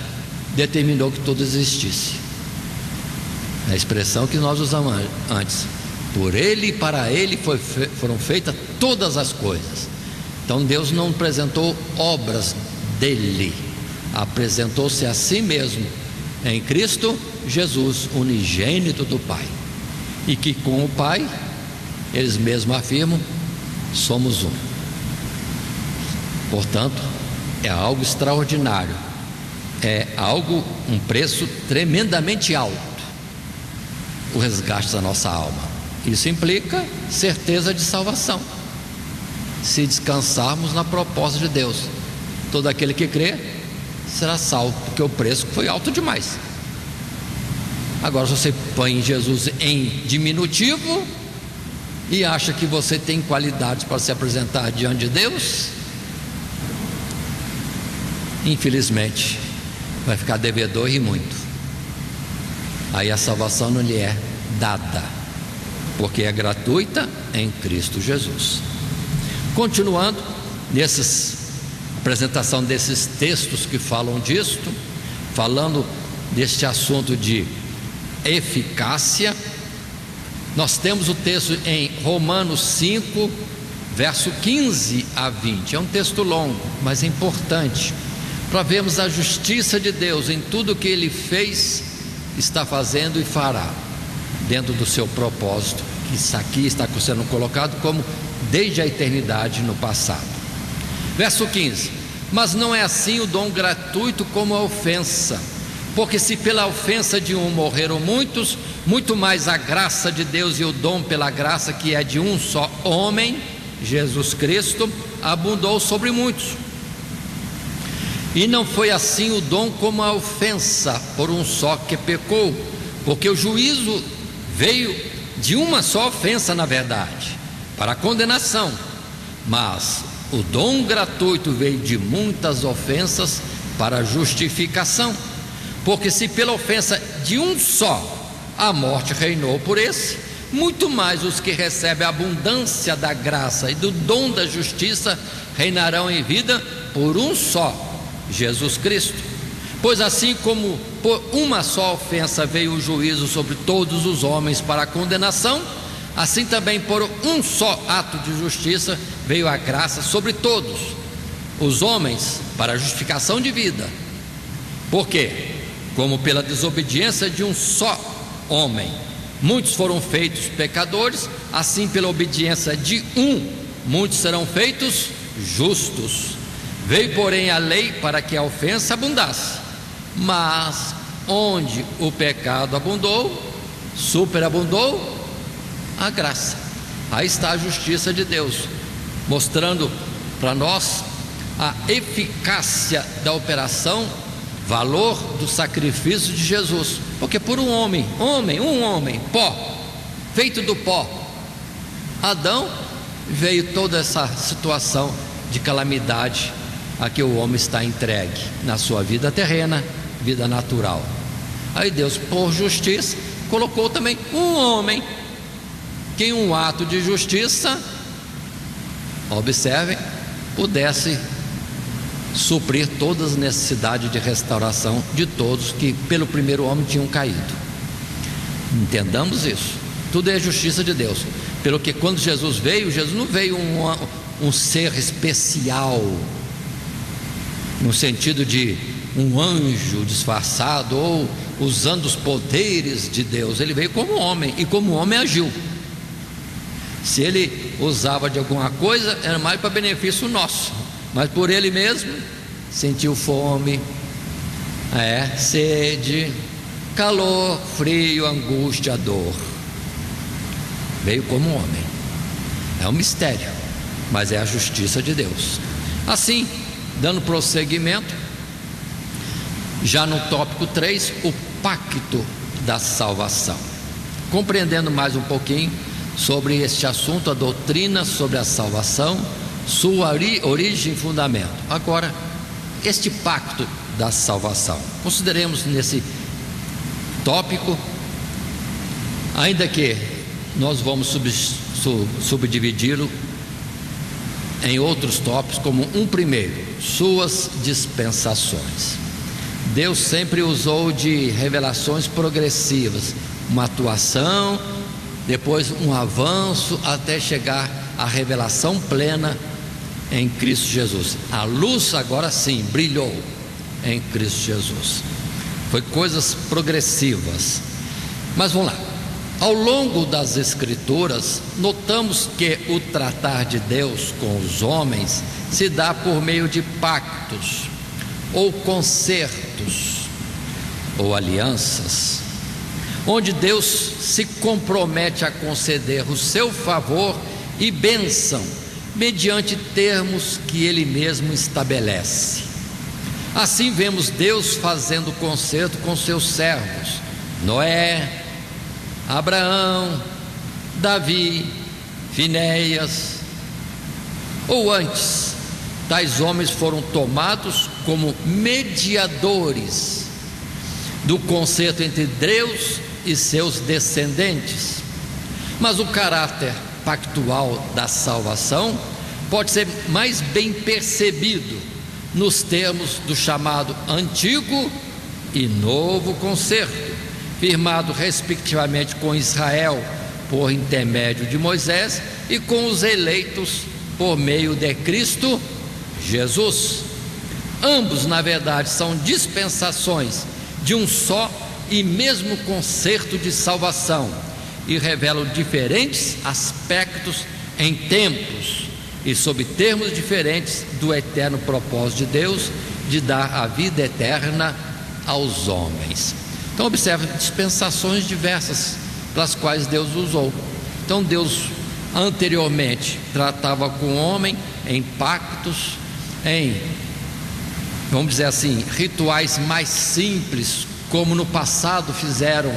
determinou que tudo existisse. A expressão que nós usamos antes: por Ele e para Ele foram feitas todas as coisas. Então Deus não apresentou obras dele, apresentou-se a si mesmo em Cristo Jesus, unigênito do Pai, e que com o Pai, eles mesmos afirmam, somos um. Portanto, é algo extraordinário, é algo, um preço tremendamente alto, o resgate da nossa alma. Isso implica certeza de salvação, se descansarmos na proposta de Deus. Todo aquele que crê será salvo, porque o preço foi alto demais. Agora, se você põe Jesus em diminutivo e acha que você tem qualidades para se apresentar diante de Deus, infelizmente vai ficar devedor e muito. Aí a salvação não lhe é dada, porque é gratuita em Cristo Jesus. Continuando apresentação desses textos que falam disto, falando deste assunto de eficácia, nós temos o texto em Romanos 5, verso 15 a 20. É um texto longo, mas é importante para vermos a justiça de Deus em tudo que Ele fez, está fazendo e fará, dentro do seu propósito, que isso aqui está sendo colocado como desde a eternidade no passado. Verso 15: mas não é assim o dom gratuito como a ofensa, porque se pela ofensa de um morreram muitos, muito mais a graça de Deus e o dom pela graça, que é de um só homem, Jesus Cristo, abundou sobre muitos. E não foi assim o dom como a ofensa, por um só que pecou, porque o juízo veio de uma só ofensa, na verdade, para a condenação, mas o dom gratuito veio de muitas ofensas para a justificação. Porque se pela ofensa de um só a morte reinou por esse, muito mais os que recebem a abundância da graça e do dom da justiça reinarão em vida por um só, Jesus Cristo. Pois assim como por uma só ofensa veio o juízo sobre todos os homens para a condenação, assim também por um só ato de justiça veio a graça sobre todos os homens para a justificação de vida. Por quê? Como pela desobediência de um só homem muitos foram feitos pecadores, assim pela obediência de um muitos serão feitos justos. Veio porém a lei para que a ofensa abundasse, mas onde o pecado abundou, superabundou a graça. Aí está a justiça de Deus, mostrando para nós a eficácia da operação, valor do sacrifício de Jesus. Porque por um homem, pó, feito do pó, Adão, veio toda essa situação de calamidade a que o homem está entregue na sua vida terrena, vida natural. Aí Deus, por justiça, colocou também um homem que em um ato de justiça, observem, pudesse suprir todas as necessidades de restauração de todos que pelo primeiro homem tinham caído. Entendamos isso, tudo é justiça de Deus. Pelo que quando Jesus não veio um ser especial, no sentido de um anjo disfarçado ou usando os poderes de Deus. Ele veio como homem, e como homem agiu. Se ele usava de alguma coisa, era mais para benefício nosso, mas por ele mesmo sentiu fome, sede, calor, frio, angústia, dor. Veio como homem. É um mistério, mas é a justiça de Deus. Assim, dando prosseguimento, já no tópico 3, o pacto da salvação. Compreendendo mais um pouquinho sobre este assunto, a doutrina sobre a salvação, sua origem e fundamento. Agora, este pacto da salvação, consideremos nesse tópico, ainda que nós vamos subdividi-lo em outros tópicos, como um primeiro, suas dispensações. Deus sempre usou de revelações progressivas, uma atuação, depois um avanço, até chegar à revelação plena em Cristo Jesus. A luz agora sim brilhou em Cristo Jesus. Foi coisas progressivas. Mas vamos lá. Ao longo das Escrituras, notamos que o tratar de Deus com os homens se dá por meio de pactos, ou concertos, ou alianças, onde Deus se compromete a conceder o seu favor e bênção, mediante termos que Ele mesmo estabelece. Assim vemos Deus fazendo concerto com seus servos, Noé, Abraão, Davi, Finéias, ou antes, tais homens foram tomados como mediadores do concerto entre Deus e seus descendentes. Mas o caráter pactual da salvação pode ser mais bem percebido nos termos do chamado Antigo e Novo Concerto, firmado respectivamente com Israel por intermédio de Moisés e com os eleitos por meio de Cristo Jesus. Ambos, na verdade, são dispensações de um só e mesmo concerto de salvação e revelam diferentes aspectos em tempos e sob termos diferentes do eterno propósito de Deus de dar a vida eterna aos homens. Então observe dispensações diversas pelas quais Deus usou. Então Deus anteriormente tratava com o homem em pactos, em, vamos dizer assim, rituais mais simples, como no passado fizeram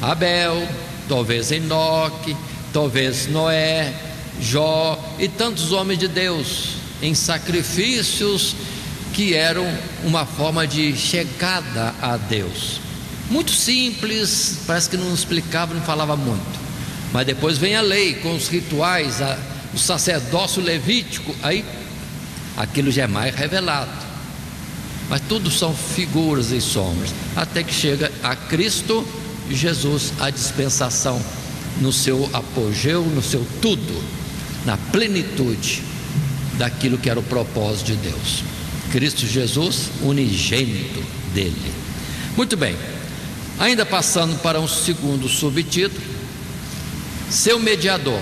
Abel, talvez Enoque, talvez Noé, Jó e tantos homens de Deus, em sacrifícios que eram uma forma de chegada a Deus. Muito simples, parece que não explicava, não falava muito. Mas depois vem a lei com os rituais, o sacerdócio levítico, aí aquilo já é mais revelado. Mas tudo são figuras e sombras, até que chega a Cristo Jesus, a dispensação no seu apogeu, no seu tudo, na plenitude daquilo que era o propósito de Deus. Cristo Jesus, unigênito dele. Muito bem, ainda passando para um segundo subtítulo, seu mediador,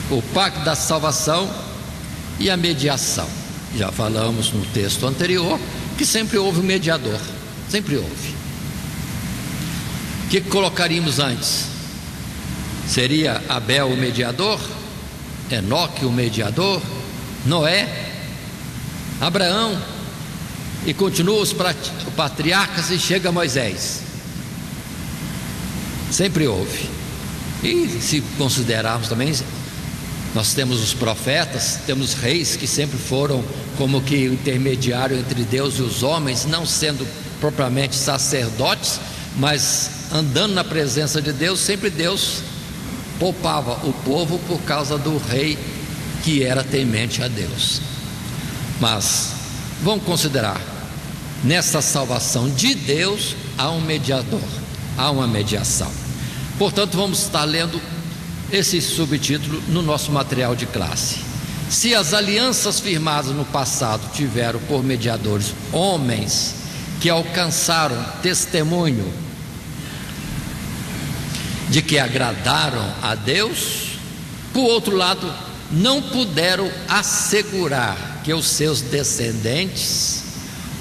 o pacto da salvação e a mediação. Já falamos no texto anterior que sempre houve um mediador, sempre houve. O que colocaríamos antes? Seria Abel o mediador, Enoque o mediador, Noé, Abraão, e continua os patriarcas e chega Moisés. Sempre houve. E se considerarmos também, nós temos os profetas, temos reis que sempre foram como que o intermediário entre Deus e os homens, não sendo propriamente sacerdotes, mas andando na presença de Deus. Sempre Deus poupava o povo por causa do rei que era temente a Deus. Mas vamos considerar, nessa salvação de Deus há um mediador, há uma mediação. Portanto, vamos estar lendo esse subtítulo no nosso material de classe. Se as alianças firmadas no passado tiveram por mediadores homens que alcançaram testemunho de que agradaram a Deus, por outro lado, não puderam assegurar que os seus descendentes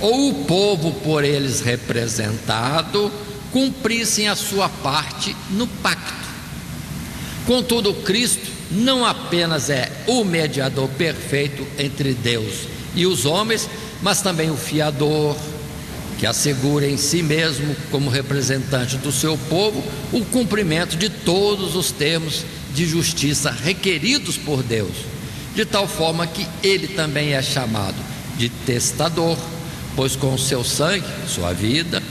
ou o povo por eles representado cumprissem a sua parte no pacto. Contudo, Cristo não apenas é o mediador perfeito entre Deus e os homens, mas também o fiador, que assegura em si mesmo, como representante do seu povo, o cumprimento de todos os termos de justiça requeridos por Deus, de tal forma que ele também é chamado de testador, pois com o seu sangue, sua vida,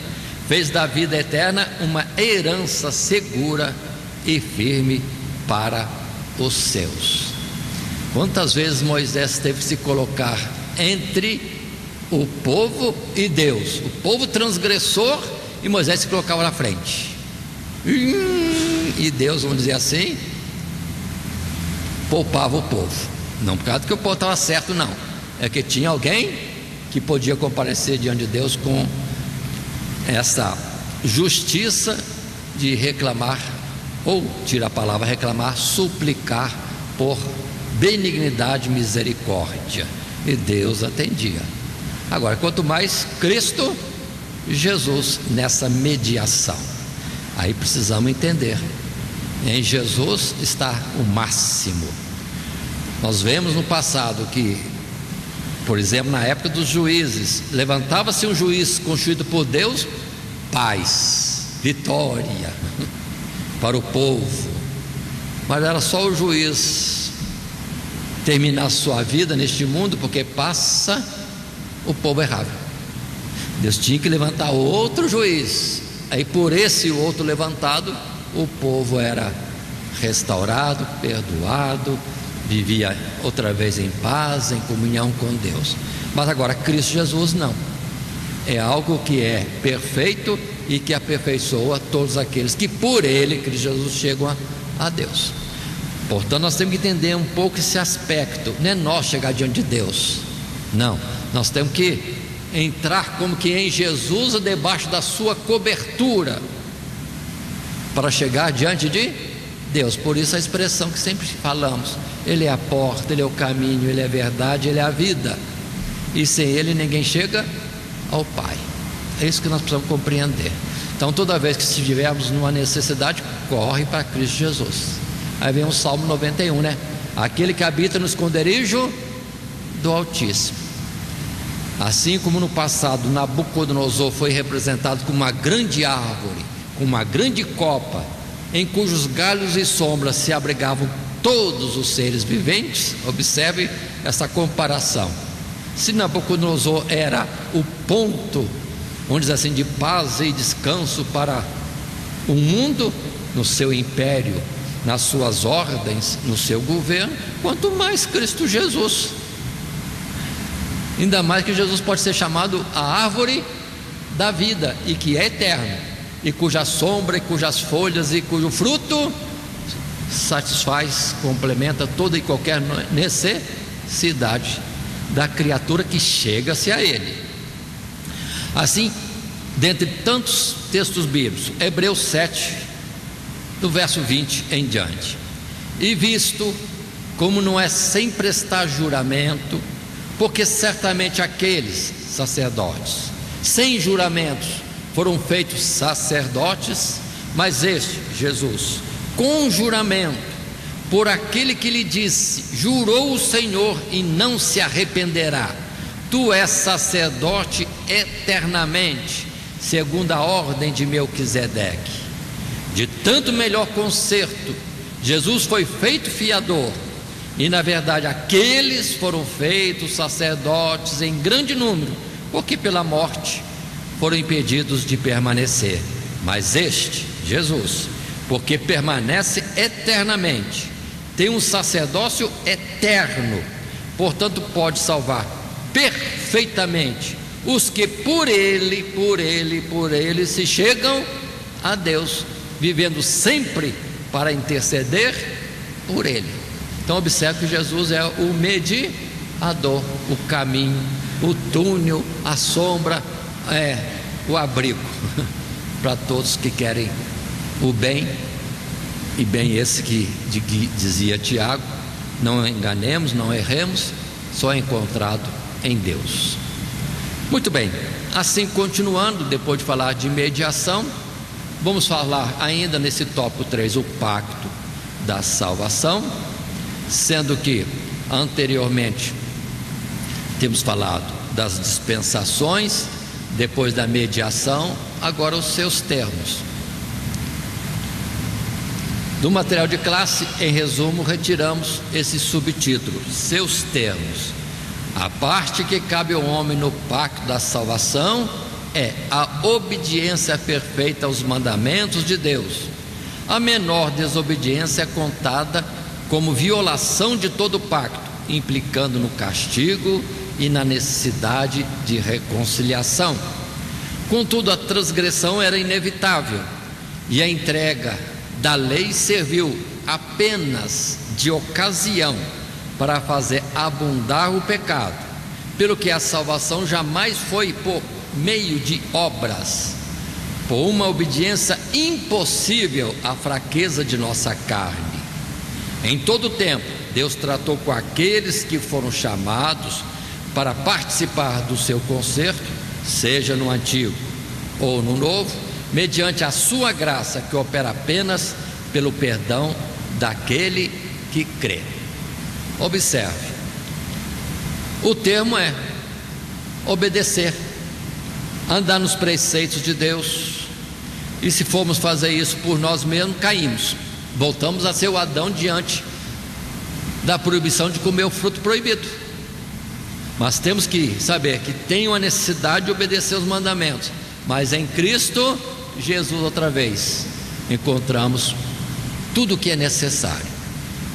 fez da vida eterna uma herança segura e firme para os seus. Quantas vezes Moisés teve que se colocar entre o povo e Deus, o povo transgressor, e Moisés se colocava na frente, e Deus, vamos dizer assim, poupava o povo. Não por causa que o povo estava certo, não, é que tinha alguém que podia comparecer diante de Deus com essa justiça de reclamar, ou tira a palavra reclamar, suplicar por benignidade e misericórdia, e Deus atendia. Agora, quanto mais Cristo Jesus nessa mediação, aí precisamos entender, em Jesus está o máximo. Nós vemos no passado que, por exemplo, na época dos juízes, levantava-se um juiz constituído por Deus, paz, vitória para o povo, mas era só o juiz terminar sua vida neste mundo, porque passa, o povo errava. Deus tinha que levantar outro juiz, aí por esse outro levantado, o povo era restaurado, perdoado, vivia outra vez em paz, em comunhão com Deus. Mas agora Cristo Jesus não, é algo que é perfeito e que aperfeiçoa todos aqueles que por ele, Cristo Jesus, chegam a Deus. Portanto, nós temos que entender um pouco esse aspecto. Não é nós chegar diante de Deus, Não, nós temos que entrar como que em Jesus, debaixo da sua cobertura, para chegar diante de Deus. Por isso a expressão que sempre falamos: Ele é a porta, Ele é o caminho, Ele é a verdade, Ele é a vida, e sem Ele ninguém chega ao Pai. É isso que nós precisamos compreender. Então, toda vez que estivermos numa necessidade, corre para Cristo Jesus. Aí vem o Salmo 91, né? Aquele que habita no esconderijo do Altíssimo. Assim como no passado Nabucodonosor foi representado como uma grande árvore, com uma grande copa, em cujos galhos e sombras se abrigavam todos os seres viventes. Observe essa comparação. Se Nabucodonosor era o ponto, vamos dizer assim, de paz e descanso para o mundo, no seu império, nas suas ordens, no seu governo, quanto mais Cristo Jesus. Ainda mais que Jesus pode ser chamado a árvore da vida, e que é eterno, e cuja sombra, e cujas folhas, e cujo fruto satisfaz, complementa toda e qualquer necessidade da criatura que chega-se a Ele. Assim, dentre tantos textos bíblicos, Hebreus 7, do verso 20 em diante: e visto como não é sem prestar juramento, porque certamente aqueles sacerdotes sem juramentos foram feitos sacerdotes, mas este, Jesus, com juramento, por aquele que lhe disse: jurou o Senhor e não se arrependerá, tu és sacerdote eternamente, segundo a ordem de Melquisedeque. De tanto melhor concerto, Jesus foi feito fiador, e na verdade aqueles foram feitos sacerdotes em grande número, porque pela morte foram impedidos de permanecer. Mas este, Jesus, porque permanece eternamente, tem um sacerdócio eterno, portanto pode salvar perfeitamente os que por ele se chegam a Deus, vivendo sempre para interceder por ele. Então observe que Jesus é o mediador, o caminho, o túnel, a sombra, o abrigo para todos que querem o bem, e bem esse que dizia Tiago: não enganemos, não erremos, só é encontrado em Deus. Muito bem, assim continuando, depois de falar de mediação, vamos falar ainda nesse tópico 3, o pacto da salvação, sendo que anteriormente temos falado das dispensações, depois da mediação, agora os seus termos. Do material de classe, em resumo, retiramos esse subtítulo: seus termos. A parte que cabe ao homem no pacto da salvação é a obediência perfeita aos mandamentos de Deus. A menor desobediência é contada como violação de todo o pacto, implicando no castigo e na necessidade de reconciliação. Contudo, a transgressão era inevitável, e a entrega da lei serviu apenas de ocasião para fazer abundar o pecado, pelo que a salvação jamais foi por meio de obras, por uma obediência impossível à fraqueza de nossa carne. Em todo o tempo, Deus tratou com aqueles que foram chamados para participar do seu concerto, seja no Antigo ou no Novo, mediante a sua graça, que opera apenas pelo perdão daquele que crê. Observe, o termo é obedecer, andar nos preceitos de Deus, e se formos fazer isso por nós mesmos, caímos, voltamos a ser o Adão diante da proibição de comer o fruto proibido. Mas temos que saber que tem uma necessidade de obedecer os mandamentos, mas em Cristo Jesus, outra vez, encontramos tudo o que é necessário.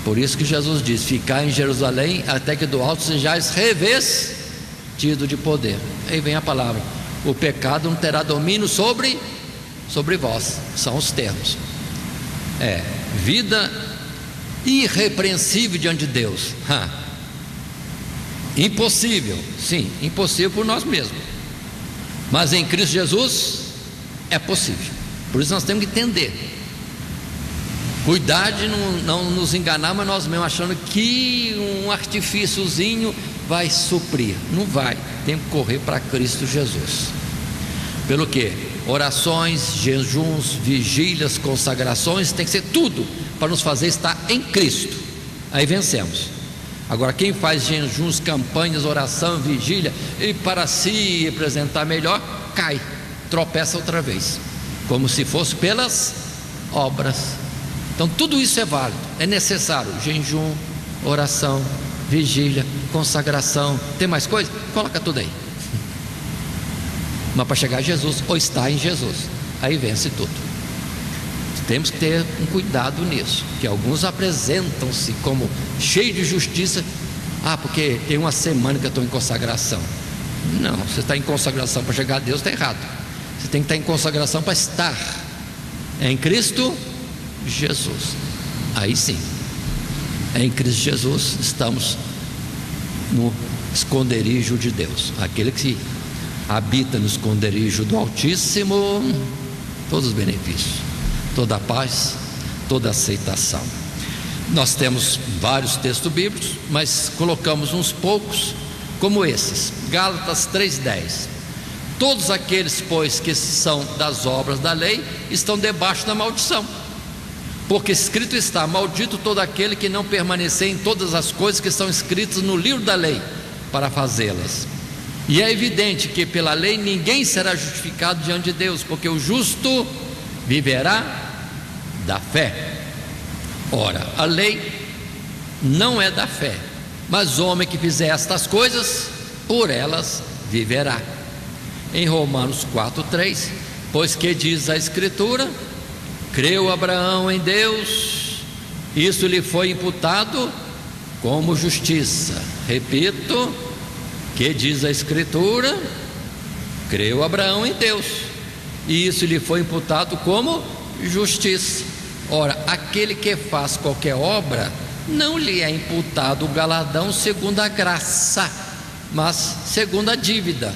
Por isso que Jesus diz: ficar em Jerusalém até que do alto sejais revestido de poder. Aí vem a palavra: o pecado não terá domínio sobre vós. São os termos. Vida irrepreensível diante de Deus. Impossível, sim, impossível por nós mesmos, mas em Cristo Jesus é possível. Por isso nós temos que entender, cuidar de não nos enganar, mas nós mesmos achando que um artifíciozinho vai suprir. Não vai, tem que correr para Cristo Jesus. Pelo que? Orações, jejuns, vigílias, consagrações, tem que ser tudo para nos fazer estar em Cristo. Aí vencemos. Agora, quem faz jejuns, campanhas, oração, vigília, e para se apresentar melhor, cai, tropeça outra vez, como se fosse pelas obras. Então tudo isso é válido, é necessário: jejum, oração, vigília, consagração. Tem mais coisa? Coloca tudo aí. Mas para chegar a Jesus, ou estar em Jesus, aí vence tudo. Temos que ter um cuidado nisso, que alguns apresentam-se como cheios de justiça. Porque tem uma semana que eu estou em consagração. Não, você está em consagração para chegar a Deus, está errado. Você tem que estar em consagração para estar em Cristo Jesus. Aí sim, em Cristo Jesus estamos no esconderijo de Deus. Aquele que habita no esconderijo do Altíssimo, todos os benefícios, toda a paz, toda a aceitação. Nós temos vários textos bíblicos, mas colocamos uns poucos, como esses. Gálatas 3:10: todos aqueles, pois, que são das obras da lei, estão debaixo da maldição, porque escrito está: maldito todo aquele que não permanecer em todas as coisas que estão escritas no livro da lei, para fazê-las. E é evidente que pela lei ninguém será justificado diante de Deus, porque o justo viverá da fé. Ora, a lei não é da fé, mas o homem que fizer estas coisas, por elas viverá. Em Romanos 4:3: pois que diz a Escritura: creu Abraão em Deus, isso lhe foi imputado como justiça. Repito, que diz a Escritura: creu Abraão em Deus, e isso lhe foi imputado como justiça. Ora, aquele que faz qualquer obra, não lhe é imputado o galardão segundo a graça, mas segundo a dívida.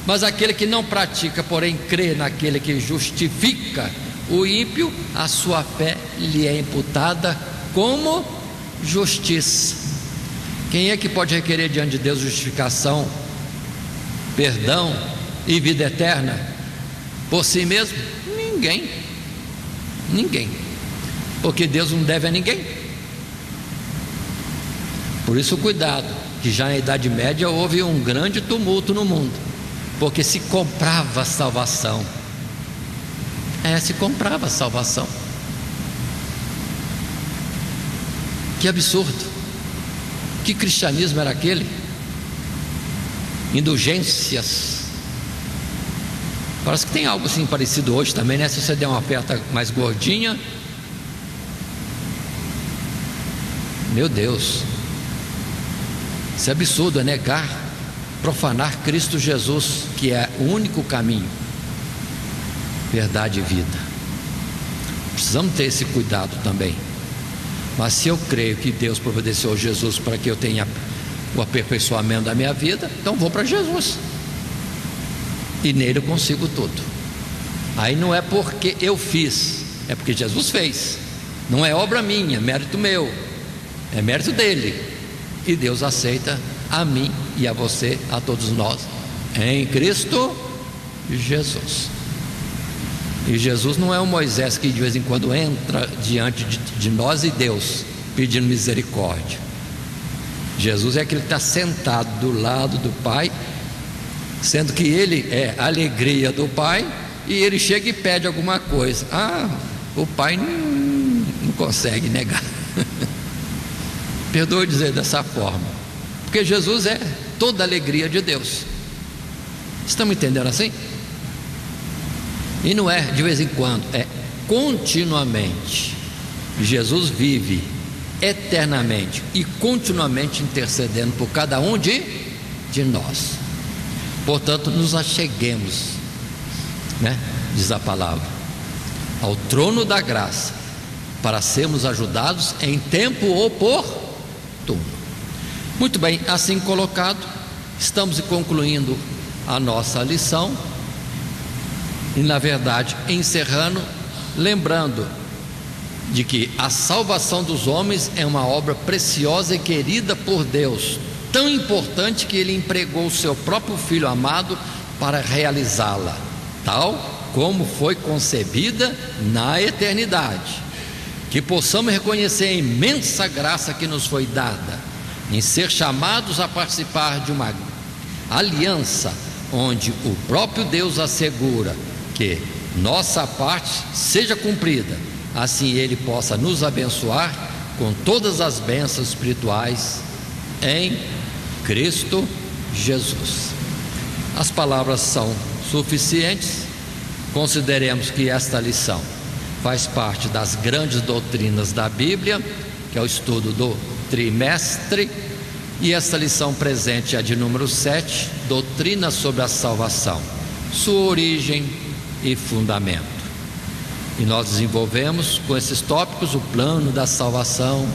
Mas aquele que não pratica, porém crê naquele que justifica o ímpio, a sua fé lhe é imputada como justiça. Quem é que pode requerer diante de Deus justificação, perdão e vida eterna por si mesmo? Ninguém, porque Deus não deve a ninguém. Por isso cuidado, que já na Idade Média houve um grande tumulto no mundo, porque se comprava a salvação. Se comprava a salvação. Que absurdo! Que cristianismo era aquele? Indulgências. Parece que tem algo assim parecido hoje também, né? Se você der uma oferta mais gordinha, meu Deus, isso é absurdo, é negar, profanar Cristo Jesus, que é o único caminho, verdade e vida. Precisamos ter esse cuidado também. Mas se eu creio que Deus providenciou Jesus para que eu tenha o aperfeiçoamento da minha vida, então vou para Jesus, e nele eu consigo tudo. Aí não é porque eu fiz, é porque Jesus fez. Não é obra minha, mérito meu, é mérito dele. E Deus aceita a mim e a você, a todos nós, em Cristo Jesus. E Jesus não é um Moisés que de vez em quando entra diante de nós e Deus pedindo misericórdia. Jesus é aquele que está sentado do lado do Pai, sendo que ele é a alegria do Pai, e ele chega e pede alguma coisa. O Pai não consegue negar. Perdoe dizer dessa forma, porque Jesus é toda a alegria de Deus. Estamos entendendo assim? E não é de vez em quando, é continuamente. Jesus vive eternamente e continuamente intercedendo por cada um de nós. Portanto, nos acheguemos, diz a palavra, ao trono da graça, para sermos ajudados em tempo oportuno. Muito bem, assim colocado, estamos concluindo a nossa lição e, na verdade, encerrando, lembrando de que a salvação dos homens é uma obra preciosa e querida por Deus, tão importante que Ele empregou o seu próprio Filho amado para realizá-la, tal como foi concebida na eternidade. Que possamos reconhecer a imensa graça que nos foi dada em ser chamados a participar de uma aliança onde o próprio Deus assegura que nossa parte seja cumprida, assim Ele possa nos abençoar com todas as bênçãos espirituais em Cristo Jesus. As palavras são suficientes. Consideremos que esta lição faz parte das grandes doutrinas da Bíblia, que é o estudo do trimestre, e esta lição presente é a de número 7, doutrina sobre a salvação, sua origem e fundamento. E nós desenvolvemos com esses tópicos o plano da salvação,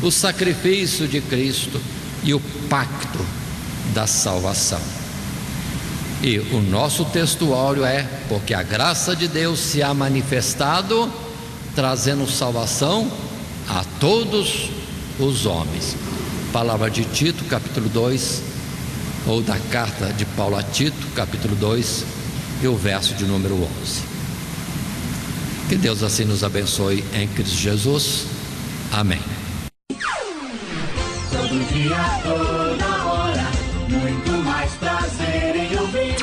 o sacrifício de Cristo e o pacto da salvação. E o nosso textuário é: porque a graça de Deus se há manifestado, trazendo salvação a todos os homens. Palavra de Tito, capítulo 2, ou da carta de Paulo a Tito, capítulo 2, e o verso de número 11. Que Deus assim nos abençoe em Cristo Jesus. Amém. Todo dia, toda hora, muito mais prazer em ouvir.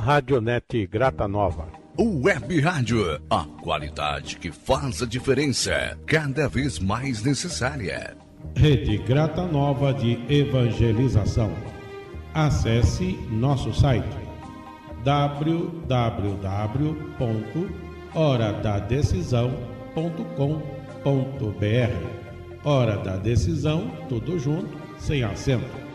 Radionet Grata Nova. Web Rádio, a qualidade que faz a diferença, cada vez mais necessária. Rede Grata Nova de Evangelização. Acesse nosso site www.horadadecisão.com.br. Hora da Decisão, tudo junto, sem acento.